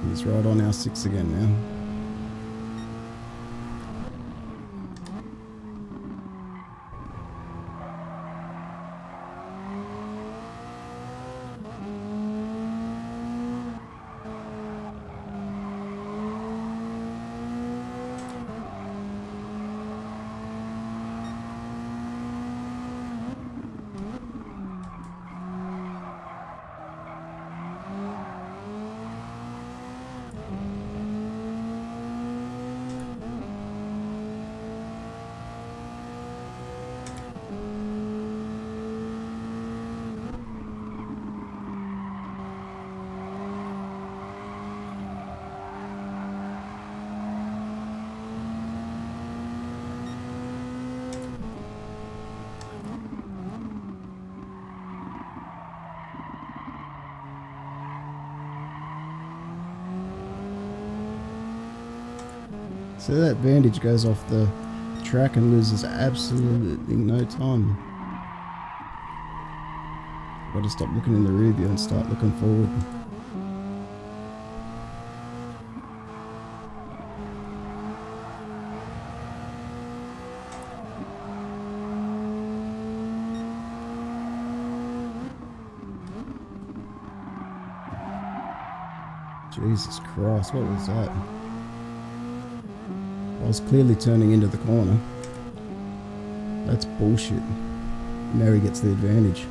He's right on our 6 again now. So that advantage goes off the track and loses absolutely no time. Got to stop looking in the rear view and start looking forward. Jesus Christ, what was that? I was clearly turning into the corner. That's bullshit. Mary gets the advantage.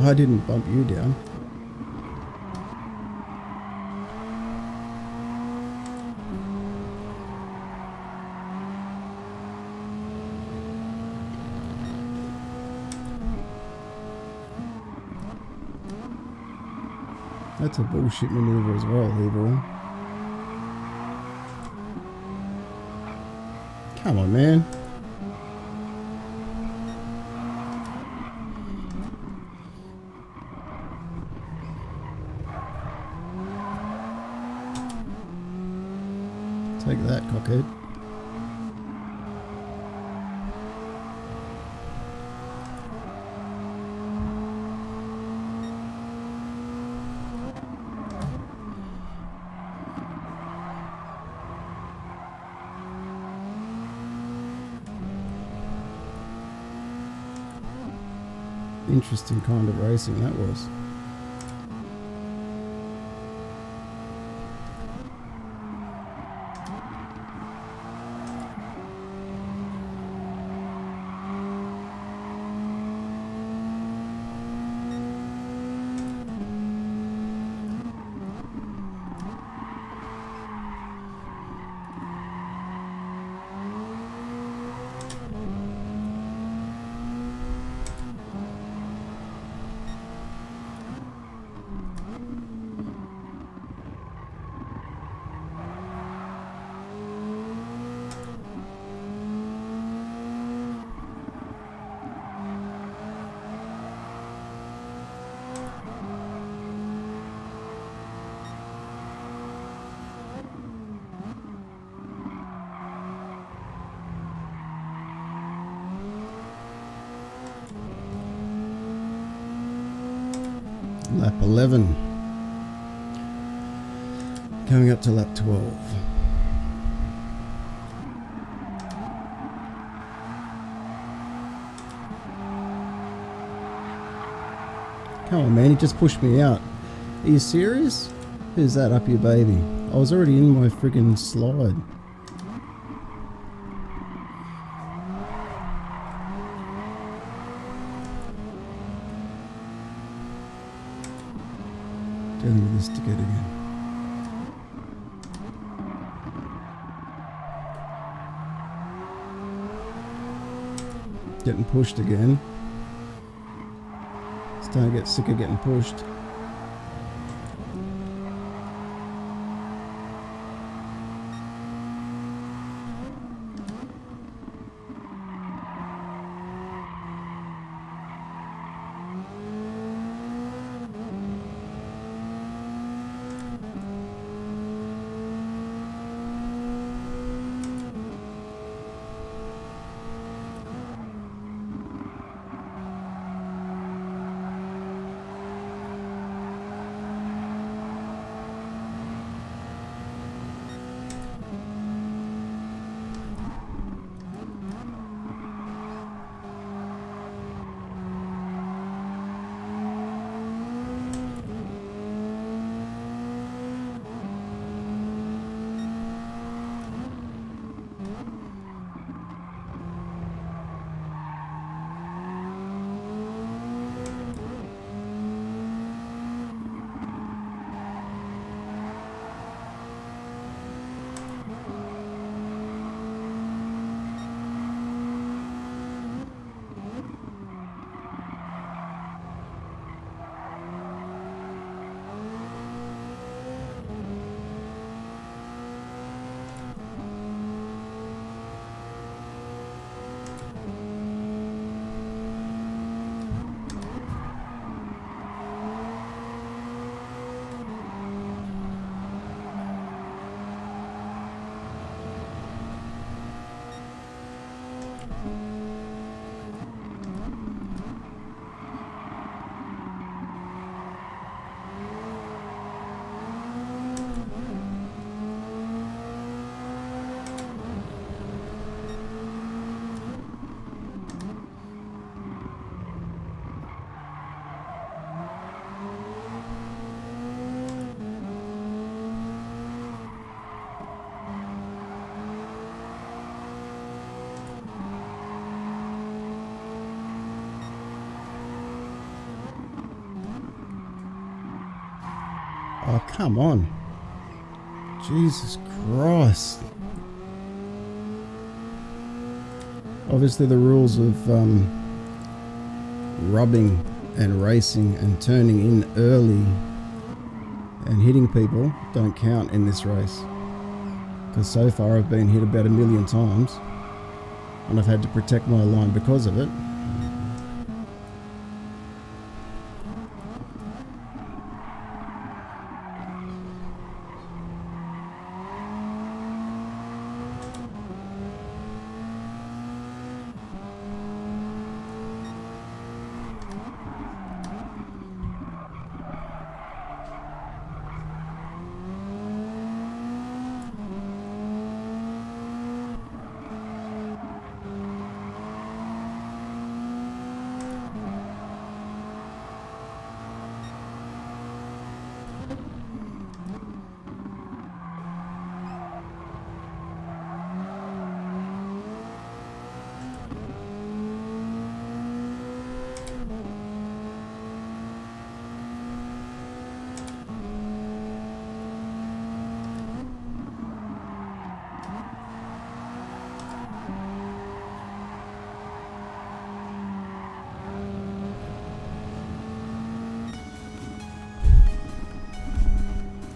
I didn't bump you down. That's a bullshit maneuver as well, Evil. Come on, man. Take that, cockhead. Interesting kind of racing that was. lap 11. Coming up to lap 12. Come on, man, he just pushed me out. Are you serious? Who's that up your baby? I was already in my friggin' slide. Dealing with this ticket again. Getting pushed again. Starting to get sick of getting pushed. Oh, come on. Jesus Christ. Obviously the rules of rubbing and racing and turning in early and hitting people don't count in this race. Because so far I've been hit about 1,000,000 times and I've had to protect my line because of it.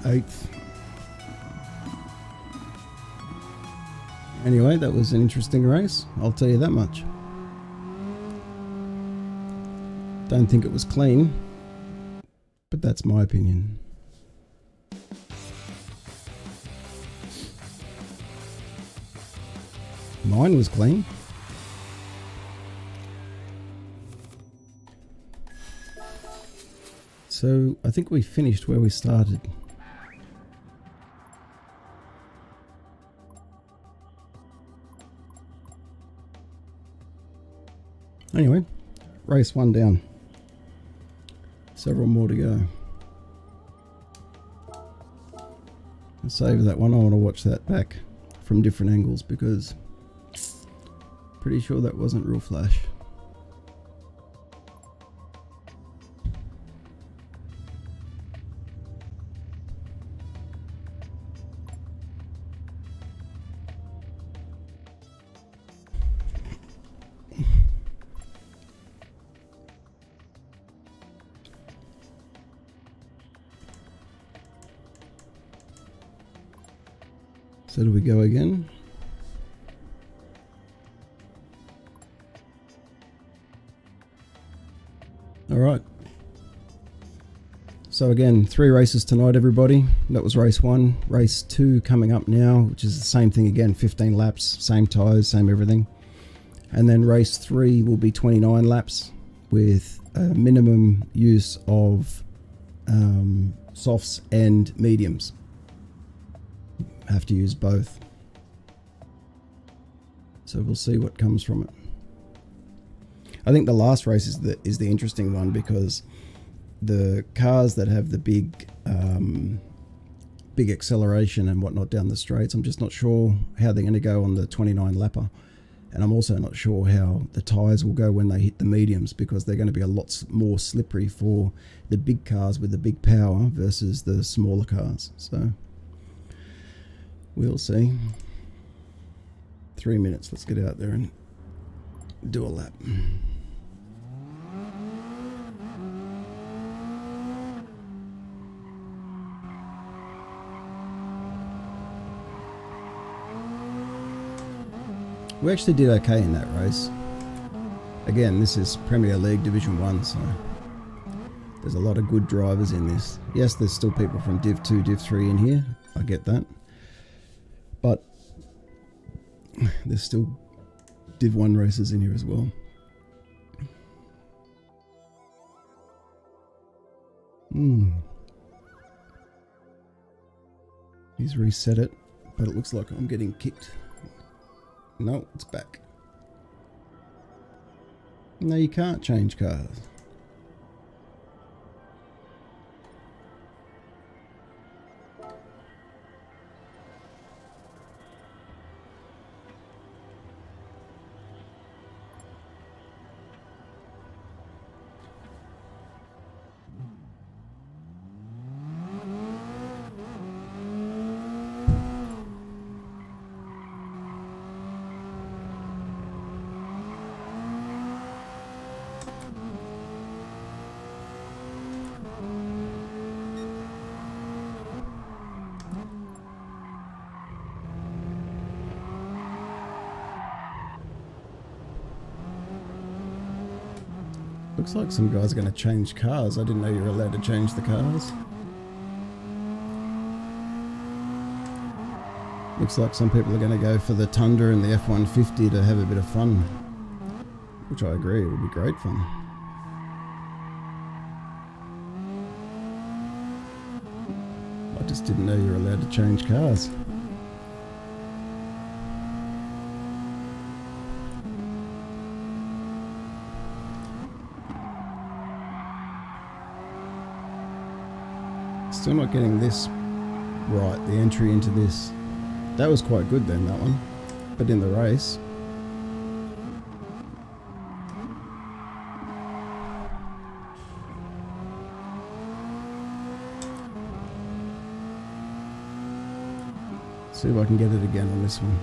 Eighth. Anyway, that was an interesting race, I'll tell you that much. Don't think it was clean, but that's my opinion. Mine was clean. So I think we finished where we started. Anyway, race 1 down. Several more to go. I'll save that one. I want to watch that back from different angles because pretty sure that wasn't real flash. So do we go again? All right. So again, 3 races tonight, everybody. That was race 1. Race 2 coming up now, which is the same thing again, 15 laps, same tyres, same everything. And then race 3 will be 29 laps with a minimum use of softs and mediums. Have to use both. So we'll see what comes from it. I think the last race is the interesting one because the cars that have the big acceleration and whatnot down the straights, I'm just not sure how they're going to go on the 29 lapper. And I'm also not sure how the tyres will go when they hit the mediums because they're going to be a lot more slippery for the big cars with the big power versus the smaller cars. So we'll see. 3 minutes. Let's get out there and do a lap. We actually did okay in that race. Again, this is Premier League Division 1, so there's a lot of good drivers in this. Yes, there's still people from Div 2, Div 3 in here. I get that. But there's still Div 1 races in here as well. He's reset it, but it looks like I'm getting kicked. No, it's back. No, you can't change cars. Looks like some guys are going to change cars. I didn't know you were allowed to change the cars. Looks like some people are going to go for the Tundra and the F-150 to have a bit of fun. Which I agree, it would be great fun. I just didn't know you were allowed to change cars. Still not getting this right, the entry into this. That was quite good then, that one. But in the race, see if I can get it again on this one.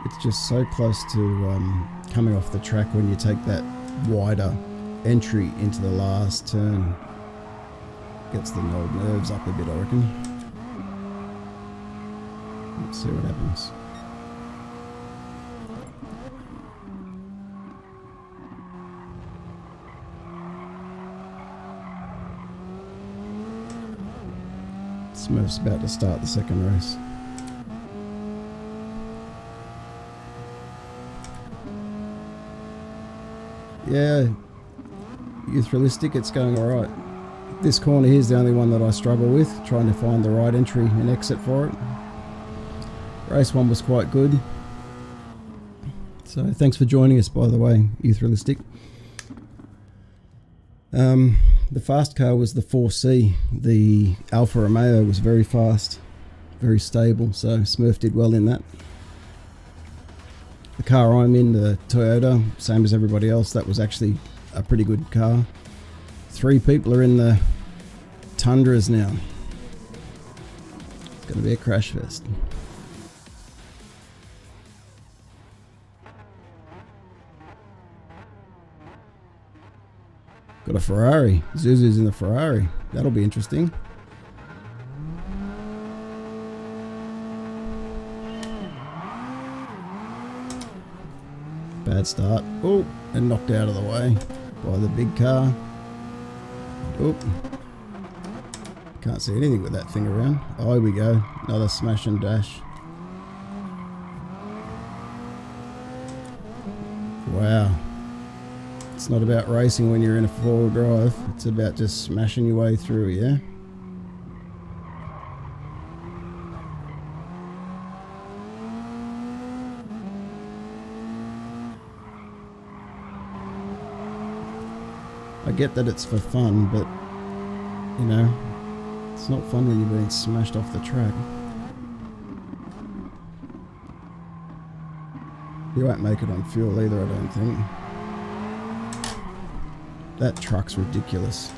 It's just so close to coming off the track when you take that wider entry into the last turn. Gets the old nerves up a bit, I reckon. Let's see what happens. Smurf's about to start the second race. Yeah, Youth Realistic, it's going alright. This corner here is the only one that I struggle with, trying to find the right entry and exit for it. Race 1 was quite good. So thanks for joining us, by the way, Youth Realistic. The fast car was the 4C. The Alfa Romeo was very fast, very stable, so Smurf did well in that. The car I'm in, the Toyota, same as everybody else, that was actually a pretty good car. 3 people are in the Tundras now. It's going to be a crash fest. Got a Ferrari. Zuzu's in the Ferrari. That'll be interesting. Bad start. Oh, and knocked out of the way by the big car. Oh, can't see anything with that thing around. Oh, here we go. Another smash and dash. Wow. It's not about racing when you're in a 4-wheel drive. It's about just smashing your way through, yeah? I get that it's for fun, but, you know, it's not fun when you're being smashed off the track. You won't make it on fuel either, I don't think. That truck's ridiculous.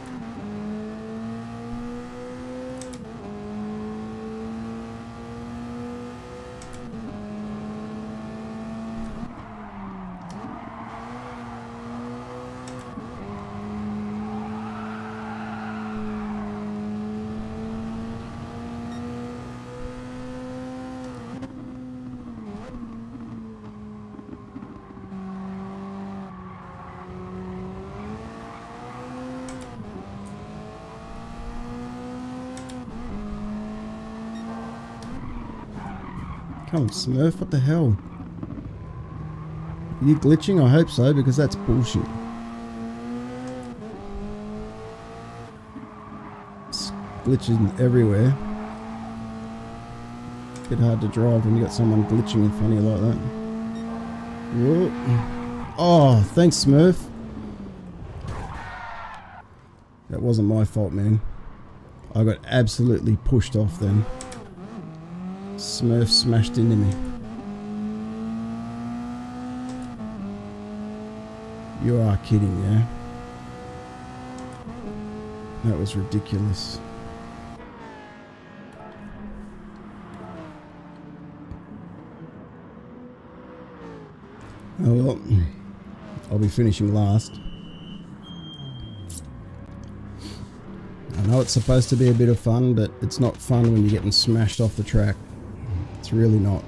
Come on, Smurf, what the hell? Are you glitching? I hope so, because that's bullshit. It's glitching everywhere. Bit hard to drive when you got someone glitching in front of you like that. Whoa. Oh, thanks, Smurf. That wasn't my fault, man. I got absolutely pushed off then. Smurf smashed into me. You are kidding, yeah? That was ridiculous. Oh well, I'll be finishing last. I know it's supposed to be a bit of fun, but it's not fun when you're getting smashed off the track. It's really not.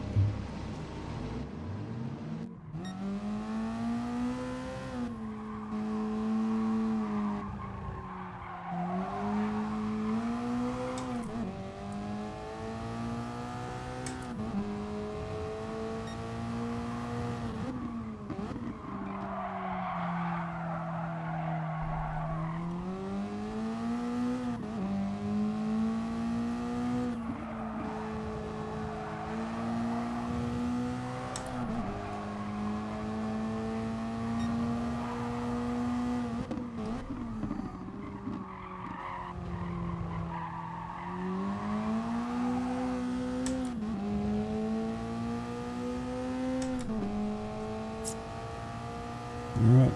Alright,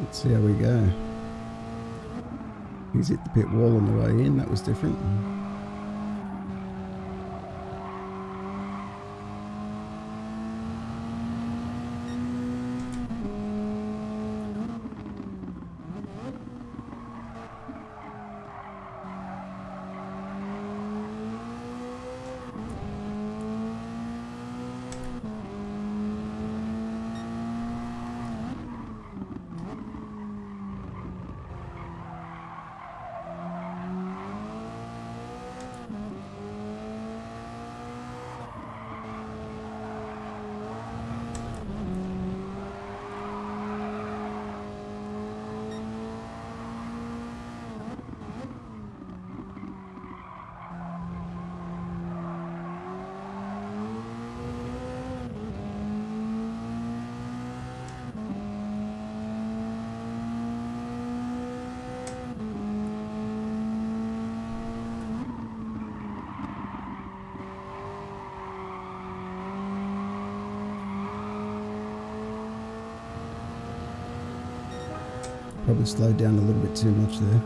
let's see how we go. He's hit the pit wall on the way in, that was different. Probably slowed down a little bit too much there.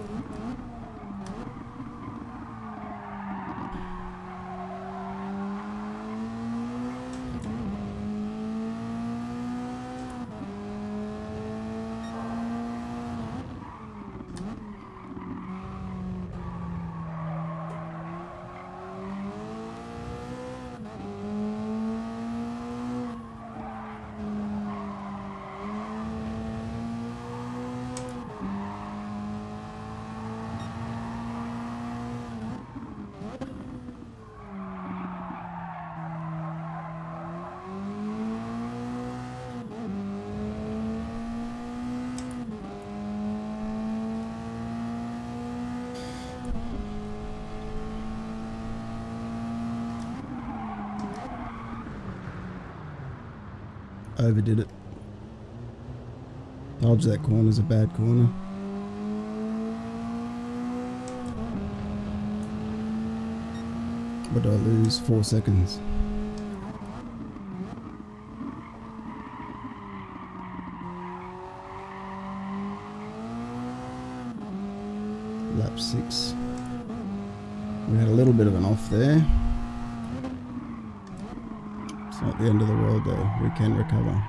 Overdid it. Told you that corner's a bad corner. But I lose 4 seconds. Lap 6. We had a little bit of an off there. It's not the end of the world though, we can recover.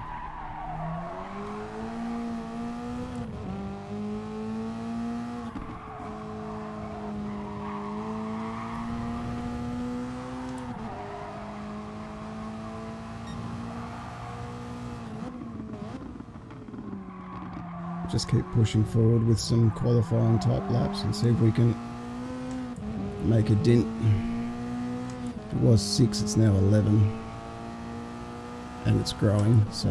Just keep pushing forward with some qualifying type laps and see if we can make a dent. It was 6, it's now 11. And it's growing, so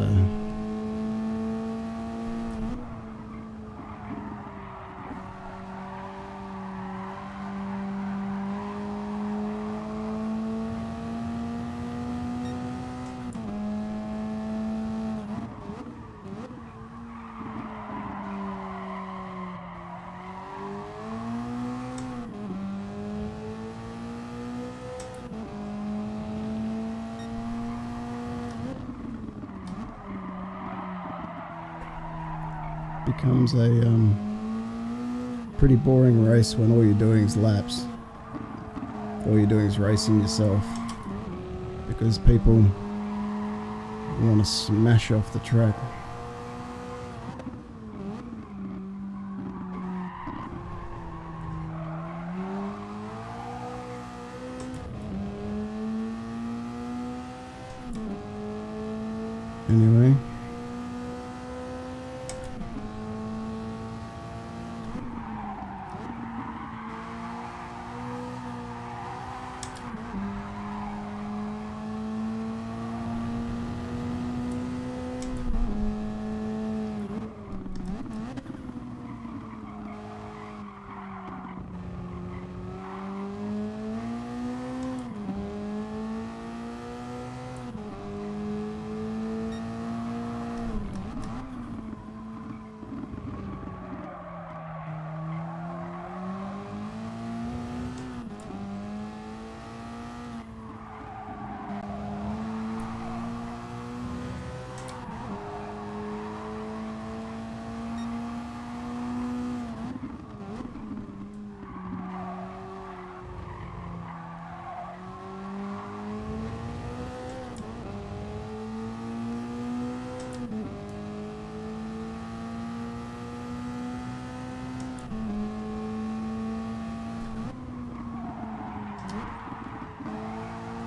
becomes a pretty boring race when all you're doing is laps. All you're doing is racing yourself, because people want to smash off the track. Anyway,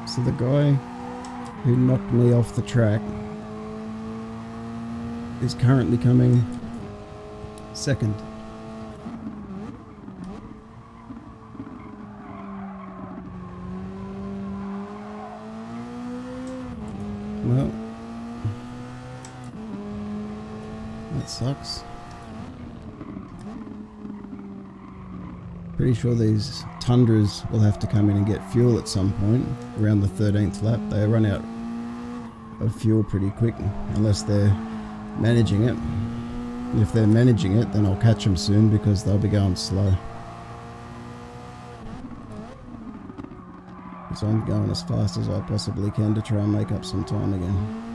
so the guy who knocked me off the track is currently coming second. Well, that sucks. Pretty sure these Tundras will have to come in and get fuel at some point around the 13th lap. They run out of fuel pretty quick unless they're managing it. And if they're managing it, then I'll catch them soon because they'll be going slow. So I'm going as fast as I possibly can to try and make up some time again.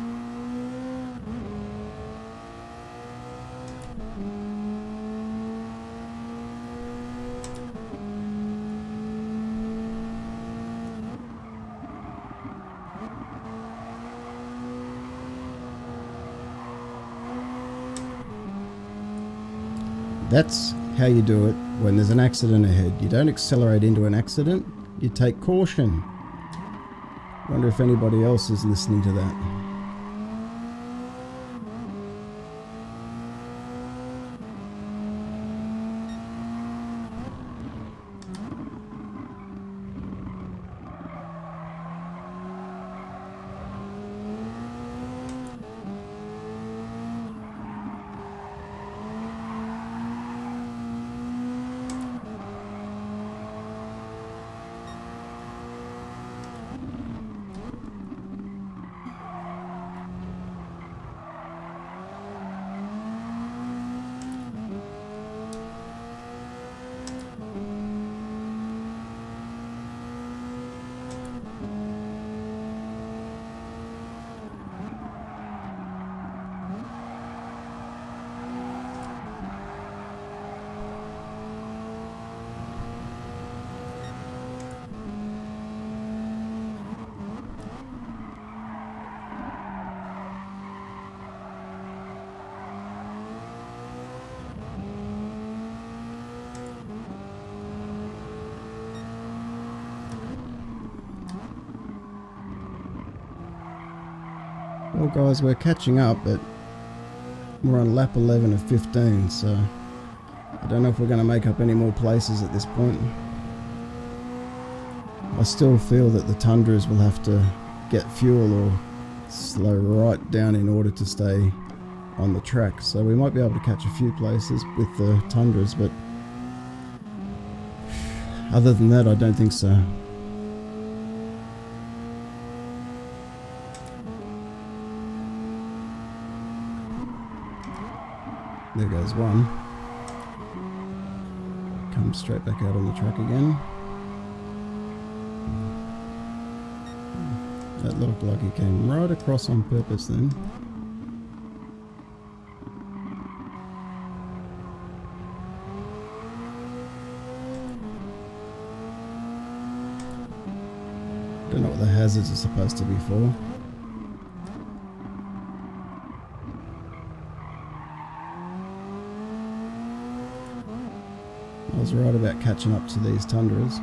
That's how you do it when there's an accident ahead. You don't accelerate into an accident, you take caution. Wonder if anybody else is listening to that. Well guys, we're catching up, but we're on lap 11 of 15, so I don't know if we're going to make up any more places at this point. I still feel that the Tundras will have to get fuel or slow right down in order to stay on the track, so we might be able to catch a few places with the Tundras, but other than that I don't think so. There goes one. Comes straight back out on the track again. That looked like he came right across on purpose then. Don't know what the hazards are supposed to be for. I was right about catching up to these Tundras.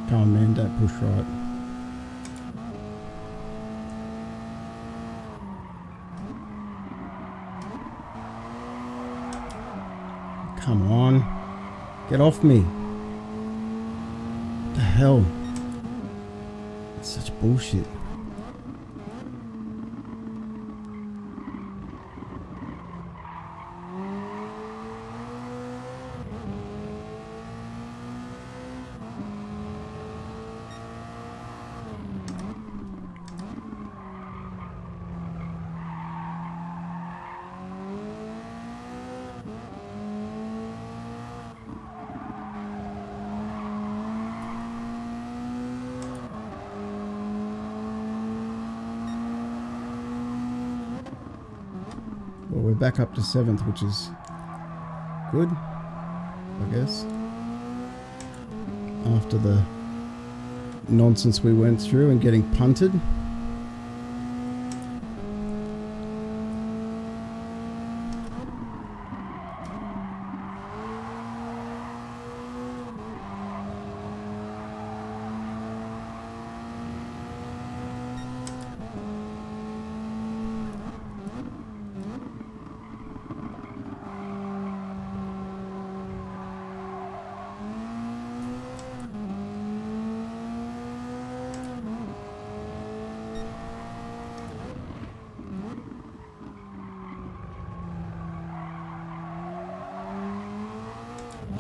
Come on man, don't push right. Come on. Get off me. What the hell? It's such bullshit. Well, we're back up to 7th, which is good, I guess. After the nonsense we went through and getting punted.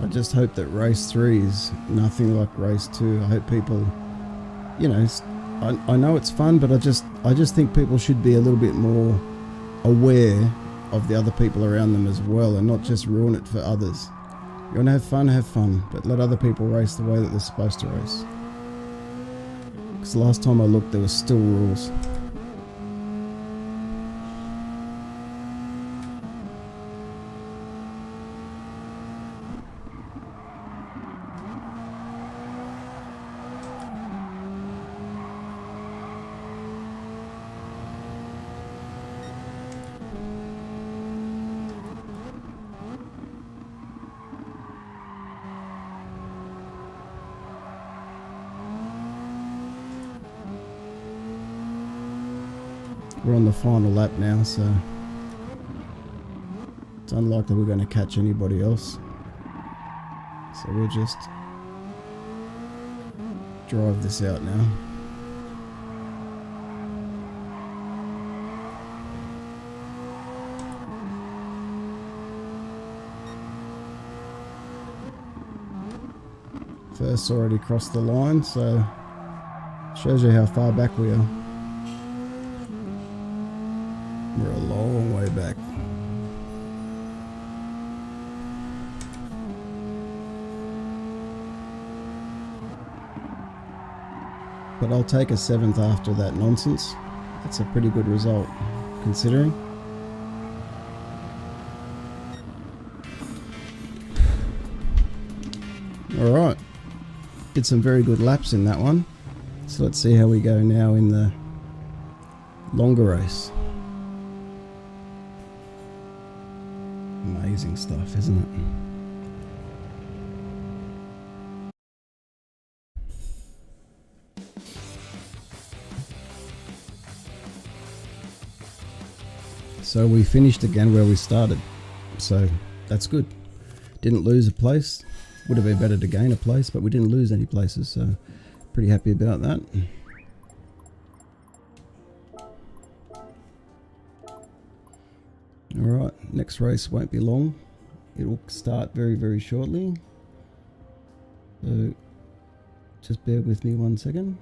I just hope that race 3 is nothing like race 2. I hope people, you know, I know it's fun, but I just think people should be a little bit more aware of the other people around them as well, and not just ruin it for others. You want to have fun, but let other people race the way that they're supposed to race. Because the last time I looked, there were still rules. We're on the final lap now, so it's unlikely we're going to catch anybody else. So we'll just drive this out now. First already crossed the line, so shows you how far back we are. We're a long way back. But I'll take a 7th after that nonsense. That's a pretty good result, considering. Alright. Did some very good laps in that one. So let's see how we go now in the longer race. Amazing stuff, isn't it? So we finished again where we started, so that's good. Didn't lose a place. Would have been better to gain a place, but we didn't lose any places, so pretty happy about that. Alright, next race won't be long. It'll start very, very shortly. So just bear with me 1 second.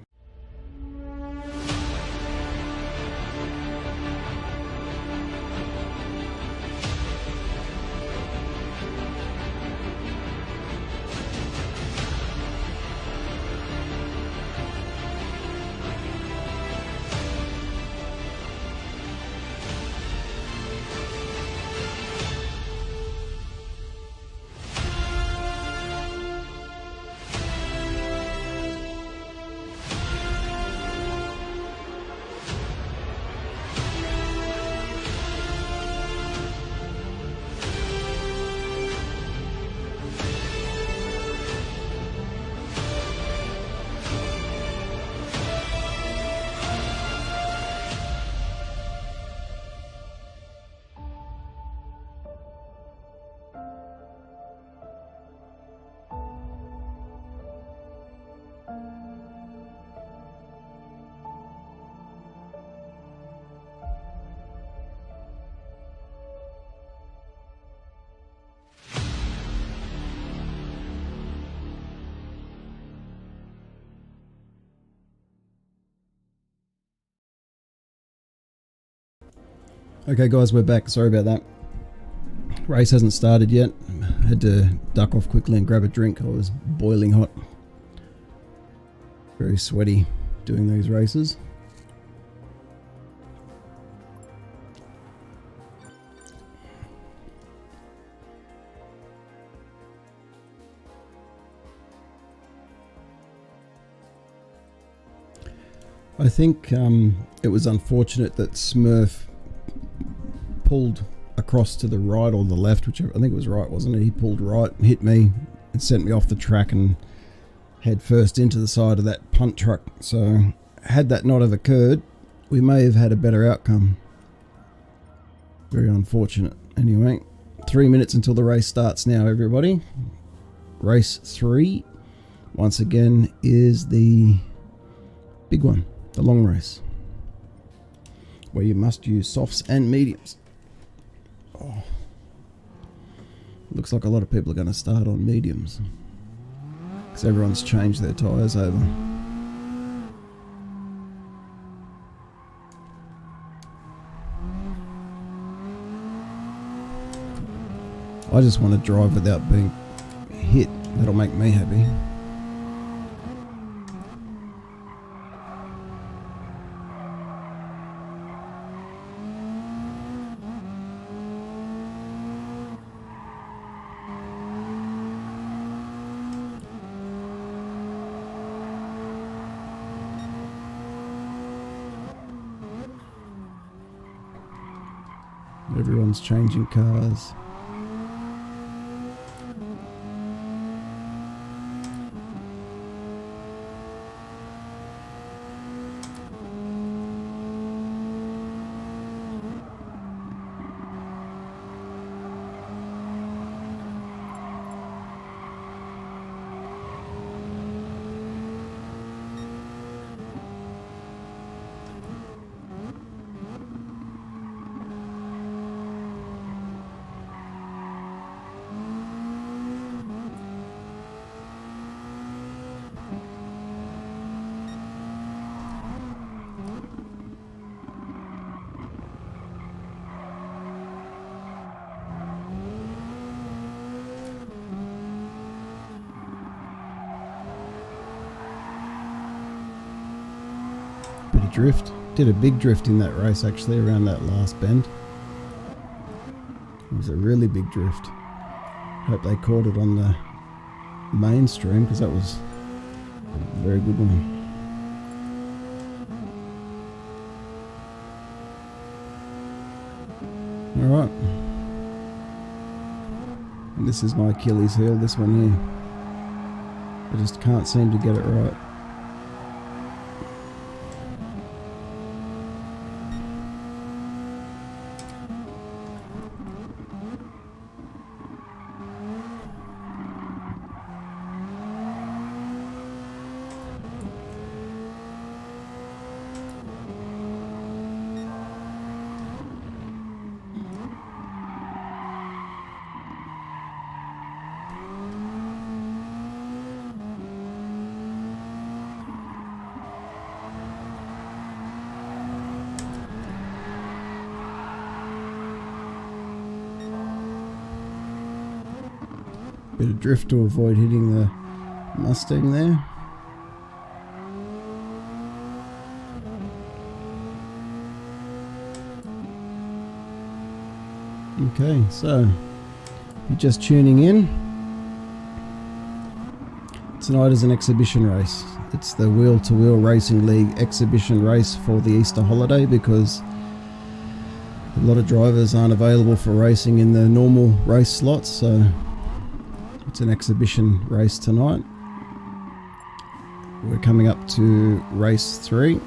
Okay guys, we're back. Sorry about that. Race hasn't started yet. Had to duck off quickly and grab a drink. I was boiling hot. Very sweaty doing these races. I think it was unfortunate that Smurf pulled across to the right or the left, whichever. I think it was right, wasn't it? He pulled right, hit me, and sent me off the track and head first into the side of that punt truck. So had that not have occurred, we may have had a better outcome. Very unfortunate. Anyway, 3 minutes until the race starts now, everybody. Race 3, once again, is the big one, the long race, where you must use softs and mediums. Oh. Looks like a lot of people are going to start on mediums because everyone's changed their tyres over. I just want to drive without being hit. That'll make me happy. Everyone's changing cars. Bit of drift. Did a big drift in that race actually around that last bend. It was a really big drift. Hope they caught it on the mainstream because that was a very good one. Alright. And this is my Achilles heel, this one here. I just can't seem to get it right. Bit of drift to avoid hitting the Mustang there. Okay, so if you're just tuning in, tonight is an exhibition race. It's the Wheel2Wheel Racing League exhibition race for the Easter holiday because a lot of drivers aren't available for racing in the normal race slots, so it's an exhibition race tonight. We're coming up to race 3.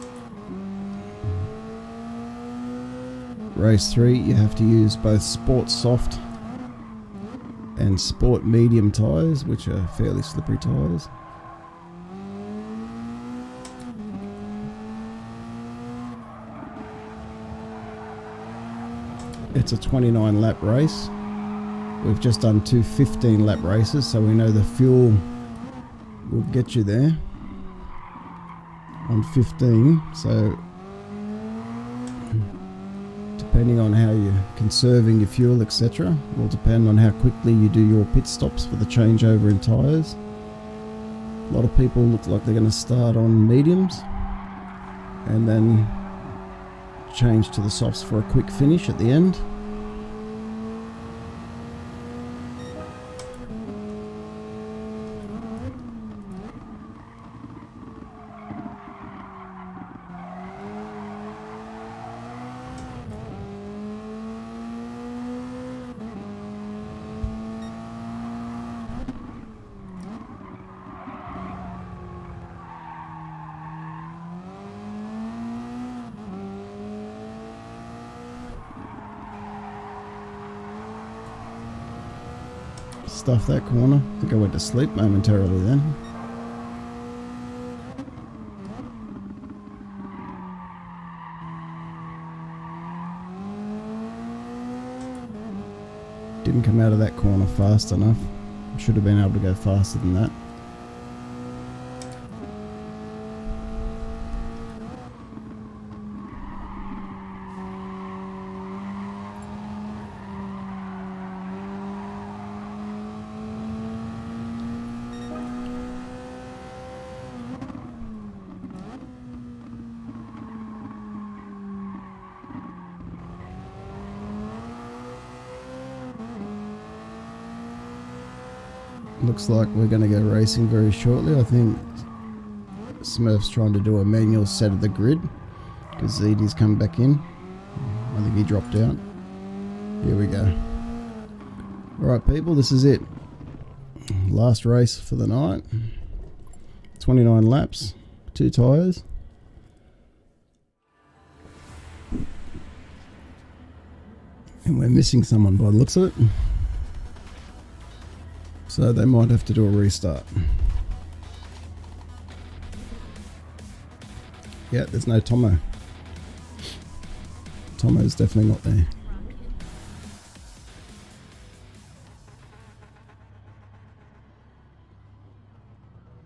Race 3, you have to use both sport soft and sport medium tyres, which are fairly slippery tyres. It's a 29 lap race. We've just done 2 15 lap races, so we know the fuel will get you there on 15. So depending on how you're conserving your fuel, etc., will depend on how quickly you do your pit stops for the changeover in tyres. A lot of people look like they're going to start on mediums and then change to the softs for a quick finish at the end. Stuff that corner. I think I went to sleep momentarily then. Didn't come out of that corner fast enough. Should have been able to go faster than that. Looks like we're going to go racing very shortly. I think Smurf's trying to do a manual set of the grid because Zeddy's come back in. I think he dropped out. Here we go. Alright people, this is it. Last race for the night. 29 laps, 2 tyres. And we're missing someone by the looks of it. So they might have to do a restart. Yeah, there's no Tomo. Tomo's definitely not there.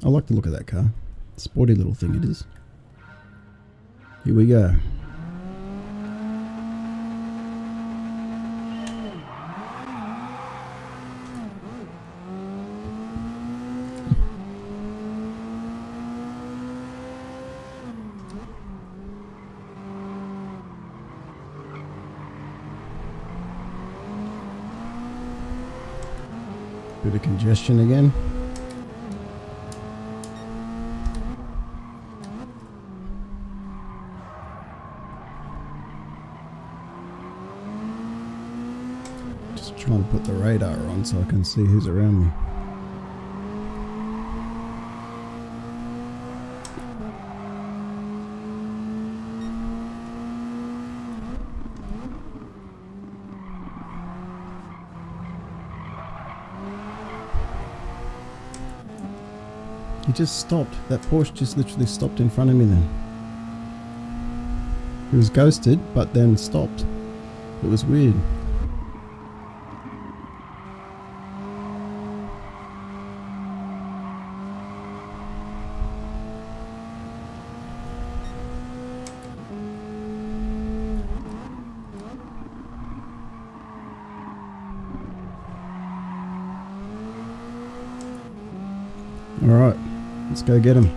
I like the look of that car. Sporty little thing it is. Here we go. Bit of congestion again. Just trying to put the radar on so I can see who's around me. He just stopped. That Porsche just literally stopped in front of me then. He was ghosted, but then stopped. It was weird. All right. Let's go get him.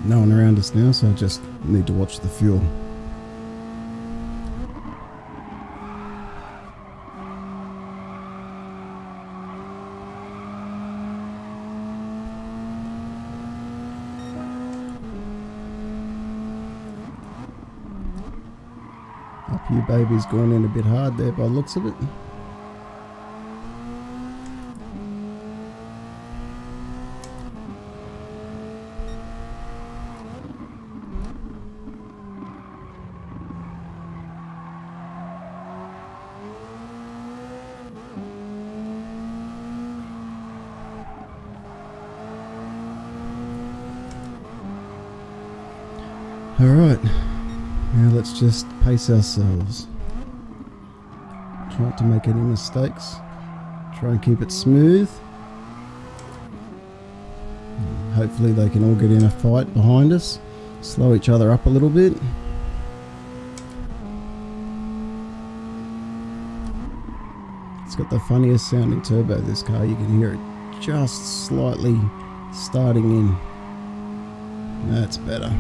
No one around us now, so I just need to watch the fuel. Up you baby's going in a bit hard there by the looks of it. Alright, now let's just pace ourselves. Try not to make any mistakes. Try and keep it smooth. Hopefully they can all get in a fight behind us. Slow each other up a little bit. It's got the funniest sounding turbo, this car. You can hear it just slightly starting in. That's better.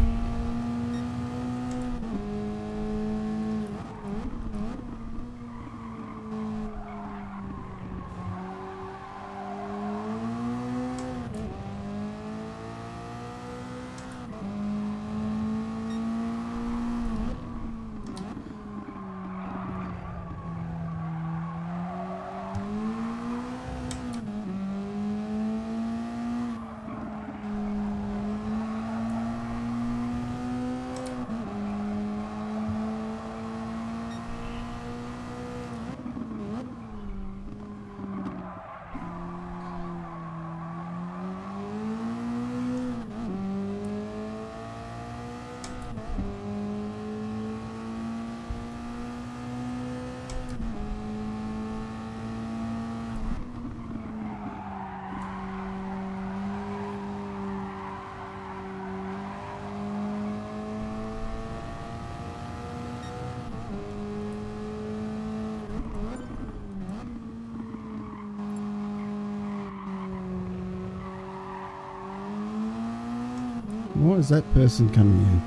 Why is that person coming in?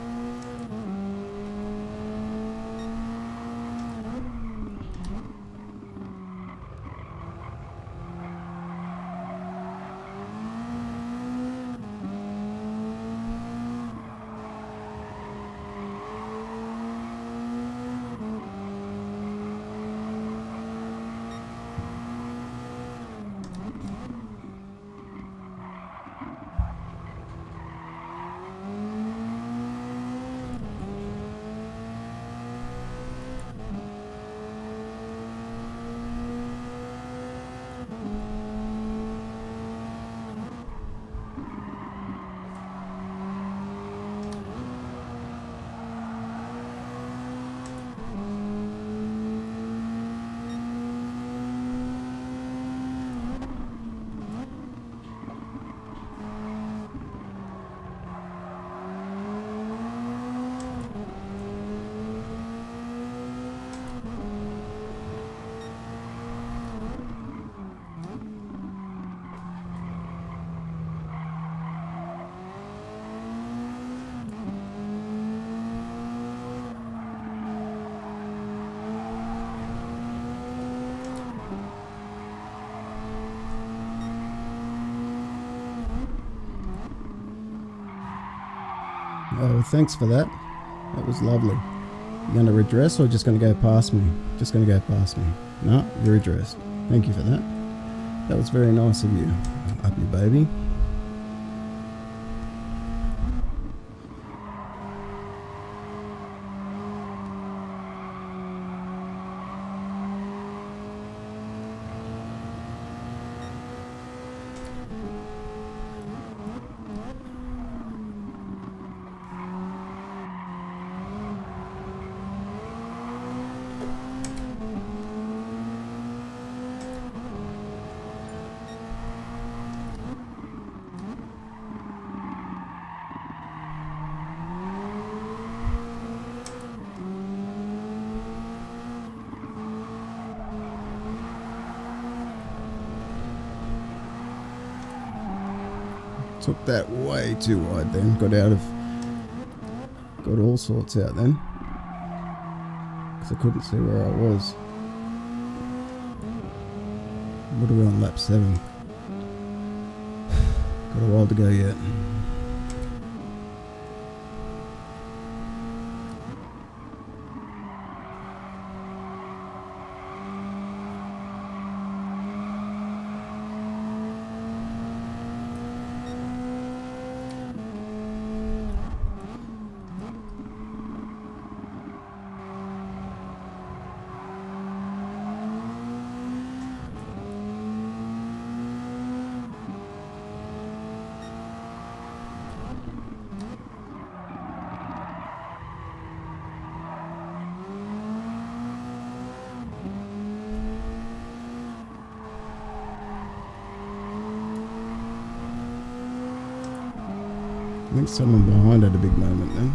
Oh, thanks for that. That was lovely. You going to redress or just going to go past me? Just going to go past me. No, you're addressed. Thank you for that. That was very nice of you. Up your baby. Took that way too wide then. Got all sorts out then. Because I couldn't see where I was. What are we on, lap 7? Got a while to go yet. I think someone behind had a big moment then.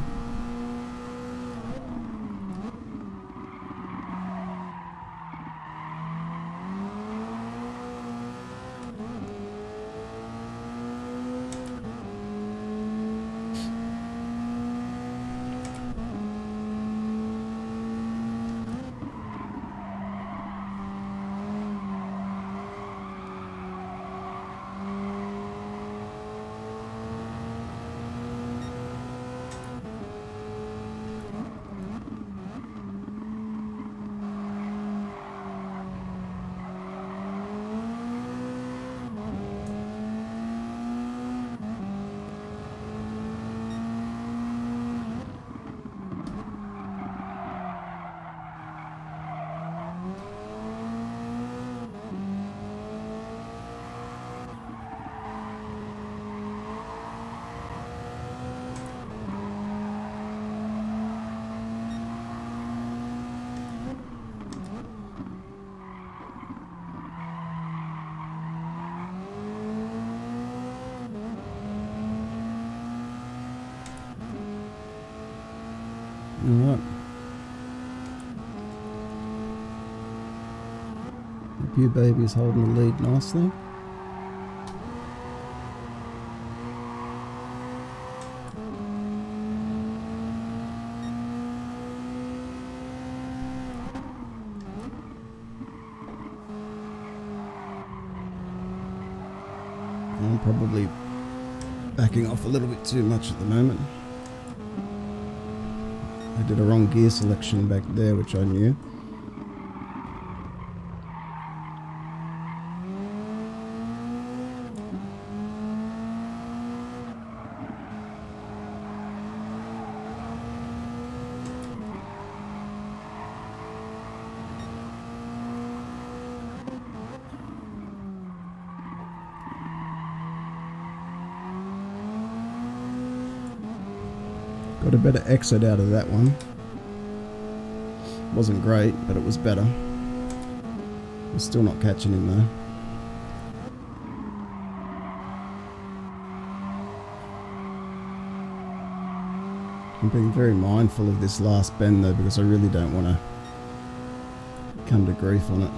Alright. Hope your baby is holding the lead nicely. I'm probably backing off a little bit too much at the moment. I did a wrong gear selection back there, which I knew. Got a better exit out of that one. Wasn't great, but it was better. I'm still not catching him though. I'm being very mindful of this last bend though, because I really don't want to come to grief on it.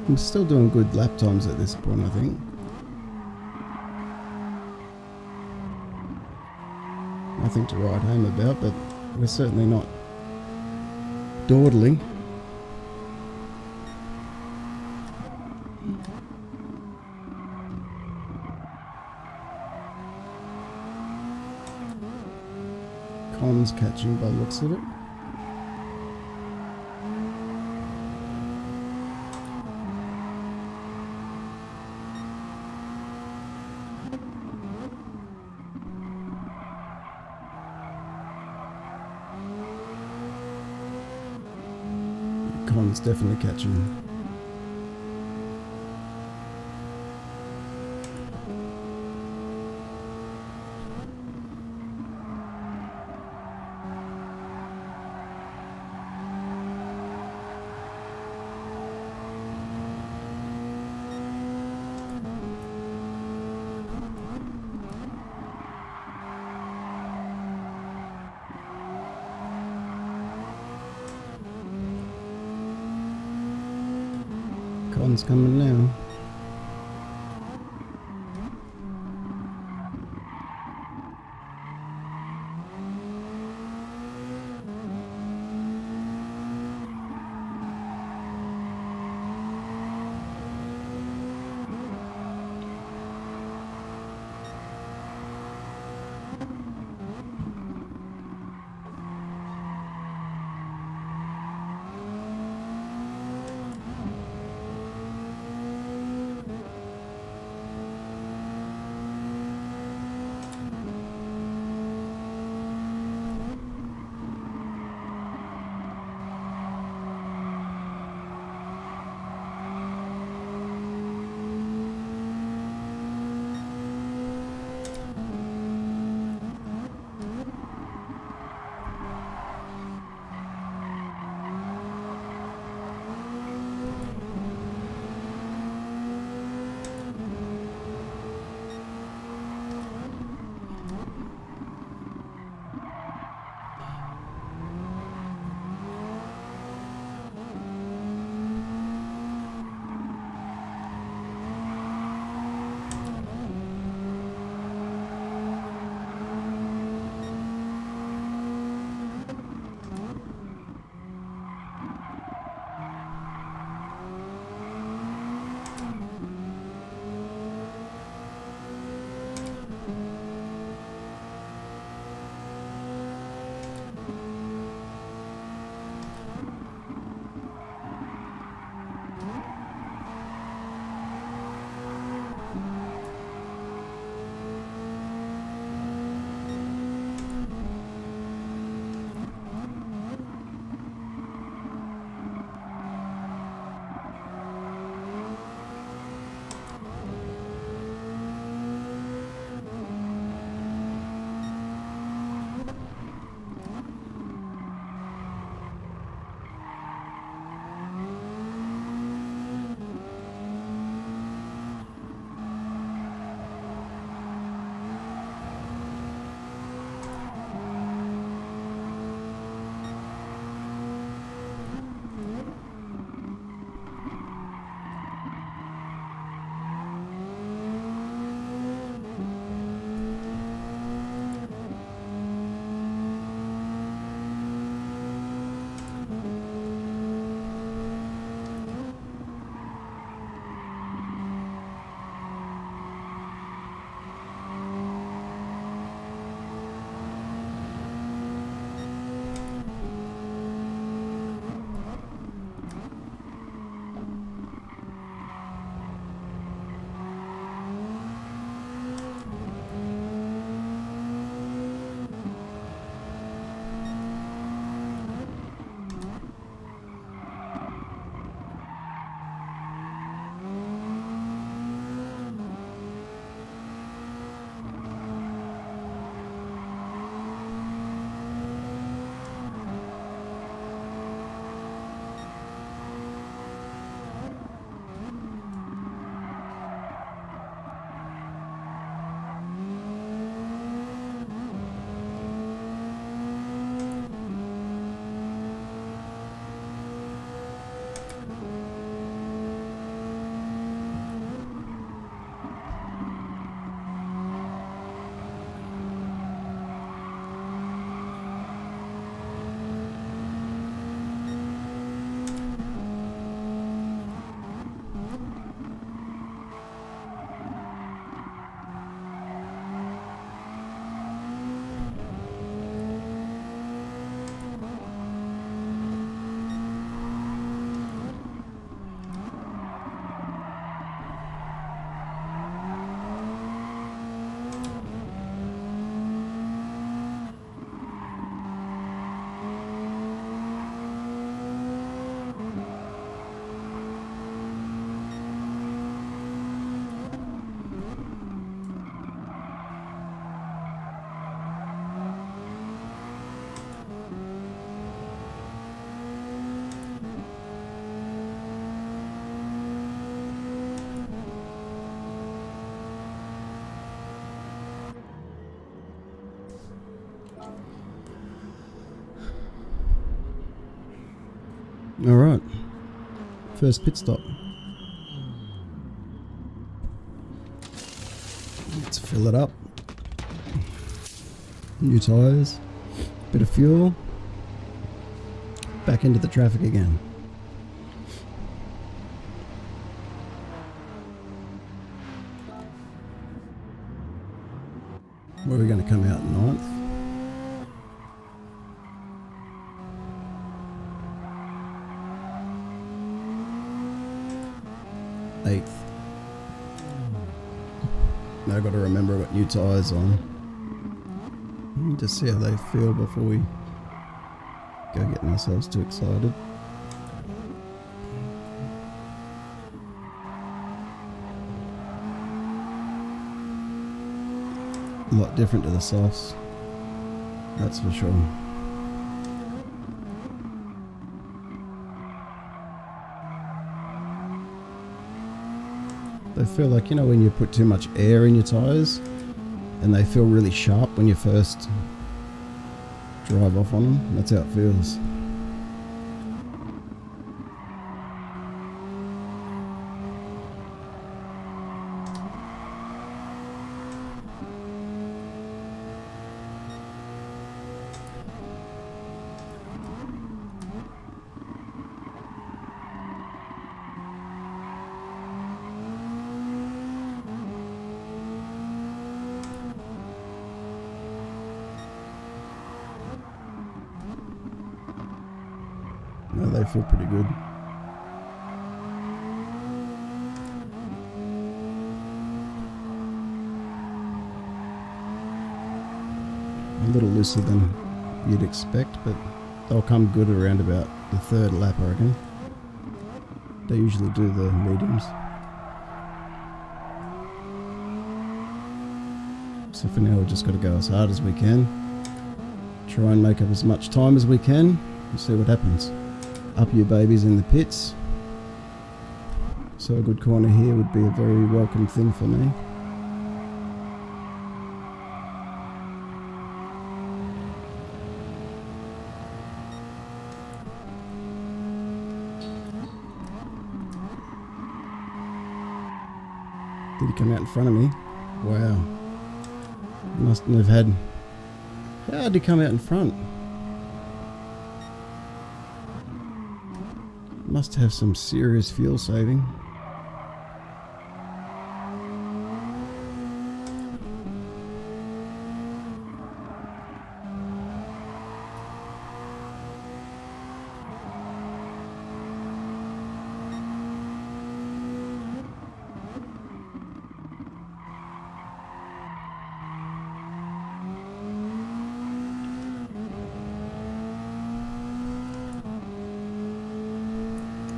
I'm still doing good lap times at this point, I think. Nothing to write home about, but we're certainly not dawdling. Con's catching by the looks of it. Con's definitely catching. Con's coming now. Alright, first pit stop. Let's fill it up. New tyres, bit of fuel, back into the traffic again. Where are we going to come out? 9th? Now I've got to remember I've got new tyres on. Just see how they feel before we go getting ourselves too excited. A lot different to the softs, that's for sure. They feel like, you know, when you put too much air in your tyres and they feel really sharp when you first drive off on them. That's how it feels. No, they feel pretty good. A little looser than you'd expect, but they'll come good around about the 3rd lap, I reckon. They usually do the mediums. So for now we've just got to go as hard as we can. Try and make up as much time as we can and see what happens. Up your babies in the pits. So a good corner here would be a very welcome thing for me. Did he come out in front of me? Wow. Mustn't have had... How did he come out in front? Must have some serious fuel saving.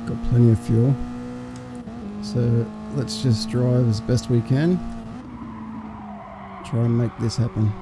Got plenty of fuel, so let's just drive as best we can, try and make this happen.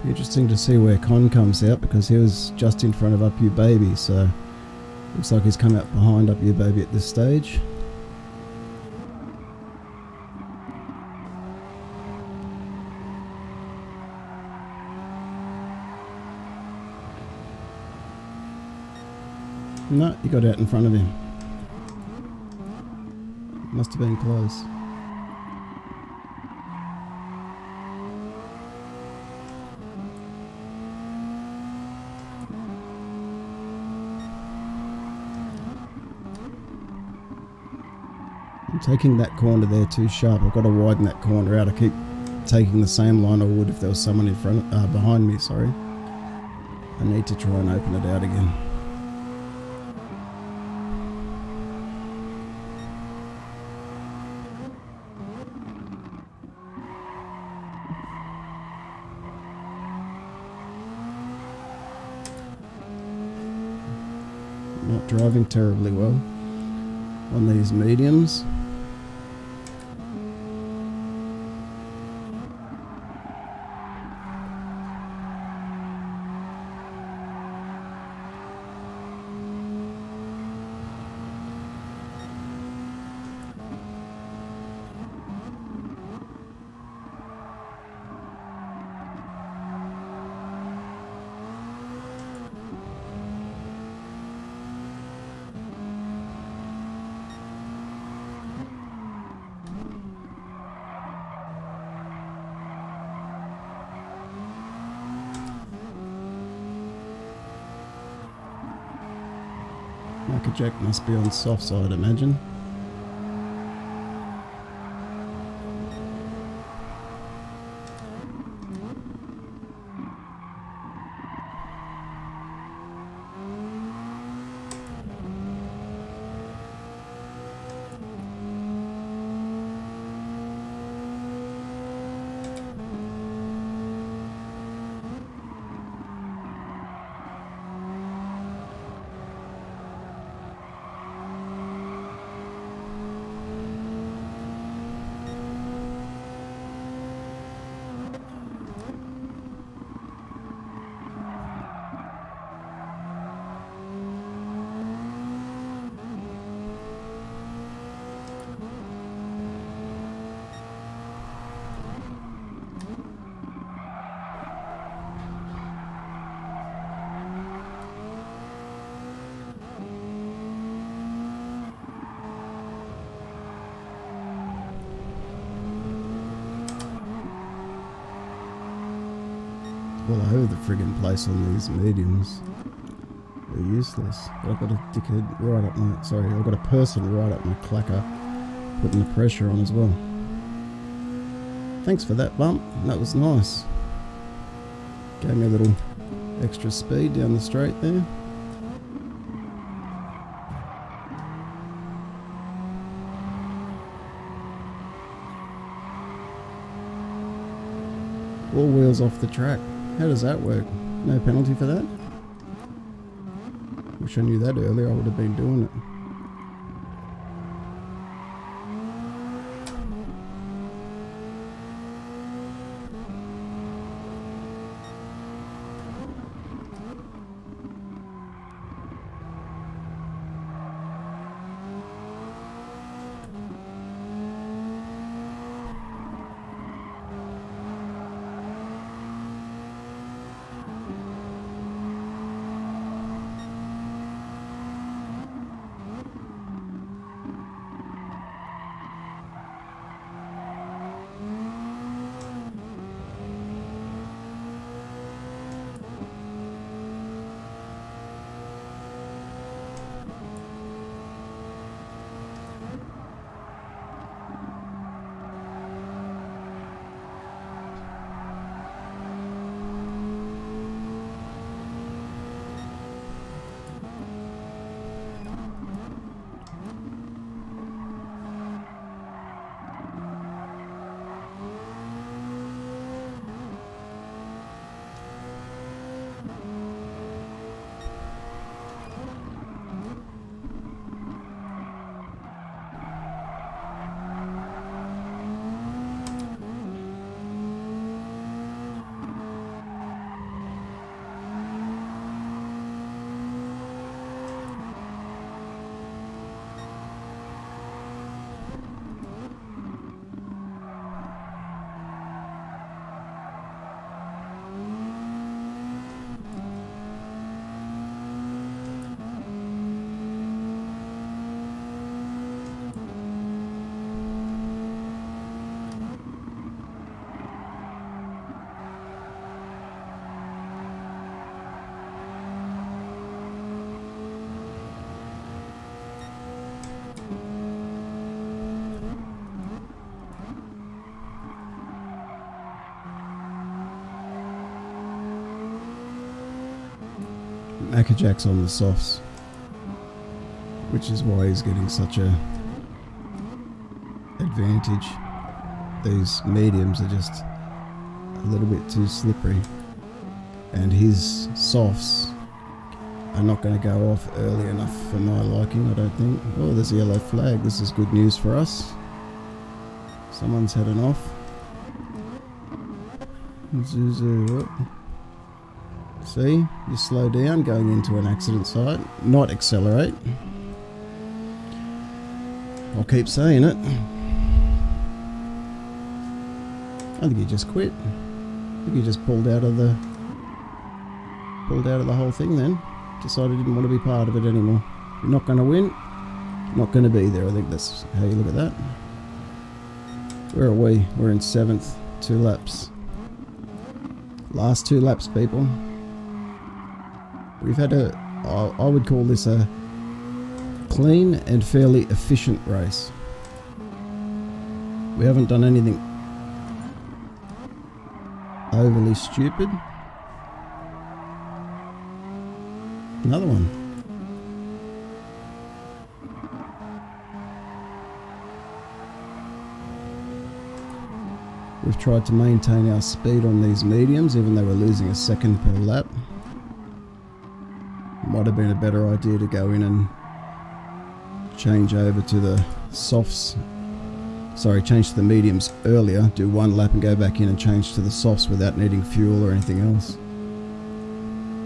Be interesting to see where Con comes out, because he was just in front of Up You Baby, so looks like he's come out behind Up You Baby at this stage. No, he got out in front of him. Must have been close. I'm taking that corner there too sharp. I've got to widen that corner out. I keep taking the same line I would if there was someone in front, behind me, sorry. I need to try and open it out again. Not driving terribly well on these mediums. Marker jack must be on soft side, imagine. All over the friggin' place on these mediums. They're useless. But I've got a dickhead right up my... Sorry, I've got a person right up my clacker, putting the pressure on as well. Thanks for that bump. That was nice. Gave me a little extra speed down the straight there. All wheels off the track. How does that work? No penalty for that? Wish I knew that earlier, I would have been doing it. Maccajack's on the softs, which is why he's getting such a advantage. These mediums are just a little bit too slippery, and his softs are not going to go off early enough for my liking, I don't think. Oh, there's a yellow flag. This is good news for us. Someone's heading off. Zuzu. See, you slow down going into an accident site, not accelerate. I'll keep saying it. I think he just quit. I think he just pulled out of the whole thing then. Decided he didn't want to be part of it anymore. You're not going to win, not going to be there. I think that's how you look at that. Where are we? We're in 7th, 2 laps. Last 2 laps, people. We've had I would call this a clean and fairly efficient race. We haven't done anything overly stupid. Another one. We've tried to maintain our speed on these mediums, even though we're losing a second per lap. Might have been a better idea to go in and change over to the softs. Sorry, change to the mediums earlier, do 1 lap and go back in and change to the softs without needing fuel or anything else.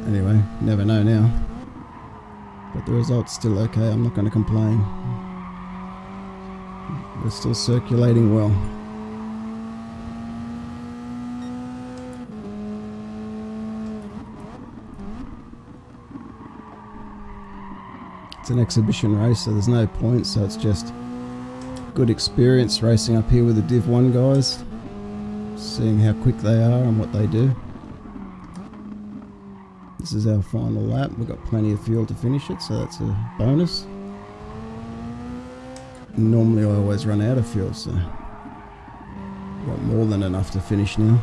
Anyway, never know now. But the result's still okay, I'm not going to complain. We're still circulating well. It's an exhibition race, so there's no points, so it's just good experience racing up here with the Div 1 guys, seeing how quick they are and what they do. This is our final lap. We've got plenty of fuel to finish it, so that's a bonus. Normally I always run out of fuel, so we've got more than enough to finish now.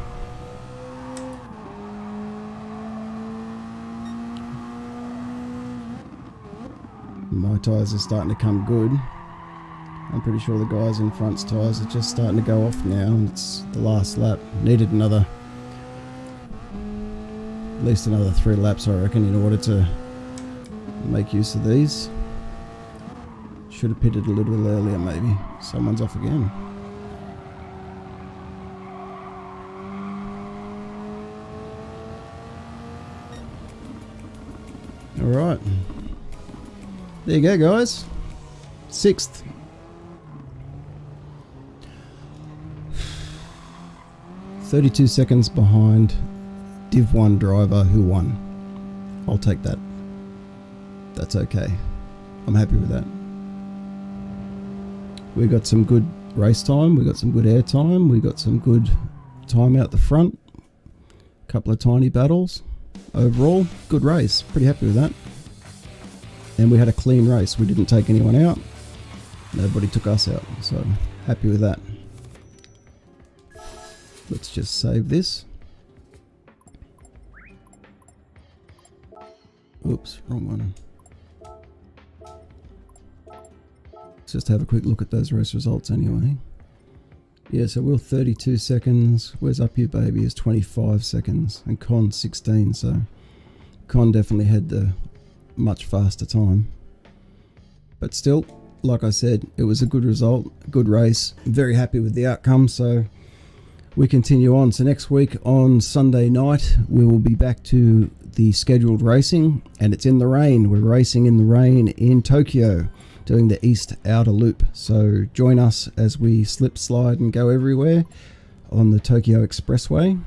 My tyres are starting to come good. I'm pretty sure the guys in front's tyres are just starting to go off now, and it's the last lap. Needed at least another 3 laps, I reckon, in order to make use of these. Should have pitted a little earlier maybe. Someone's off again. Alright. There you go, guys. 6th. "32 seconds behind Div 1 driver who won." I'll take that. That's okay. I'm happy with that. We got some good race time. We got some good air time. We got some good time out the front. A couple of tiny battles. Overall, good race. Pretty happy with that. And we had a clean race. We didn't take anyone out. Nobody took us out. So, happy with that. Let's just save this. Oops, wrong one. Let's just have a quick look at those race results anyway. Yeah, so Will 32 seconds. Where's Up You Baby is 25 seconds. And Con 16, so Con definitely had the much faster time. But still, like I said, it was a good result, good race. Very happy with the outcome, so we continue on. So next week on Sunday night, we will be back to the scheduled racing, and it's in the rain. We're racing in the rain in Tokyo, doing the East Outer Loop. So join us as we slip, slide and go everywhere on the Tokyo Expressway,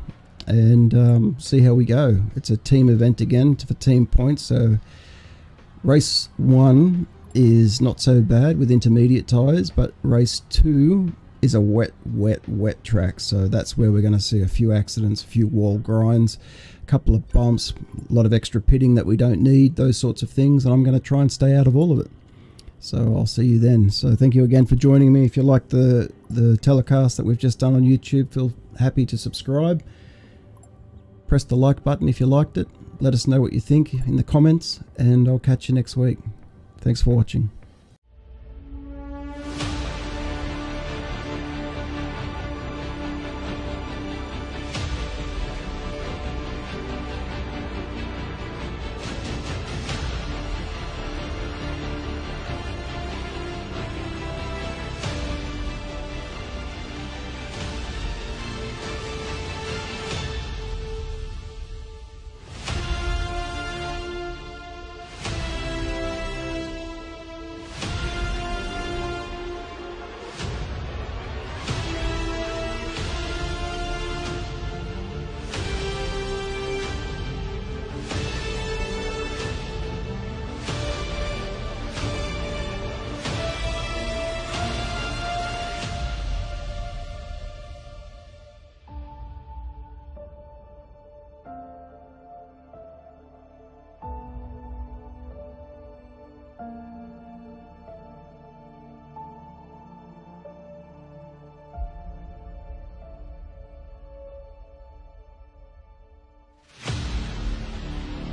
and see how we go. It's a team event again for team points, so race 1 is not so bad with intermediate tyres, but race 2 is a wet track, so that's where we're going to see a few accidents, a few wall grinds, a couple of bumps, a lot of extra pitting that we don't need, those sorts of things, and I'm going to try and stay out of all of it. So I'll see you then. So thank you again for joining me. If you like the telecast that we've just done on YouTube, feel happy to subscribe. Press the like button if you liked it, Let us know what you think in the comments, and I'll catch you next week. Thanks for watching.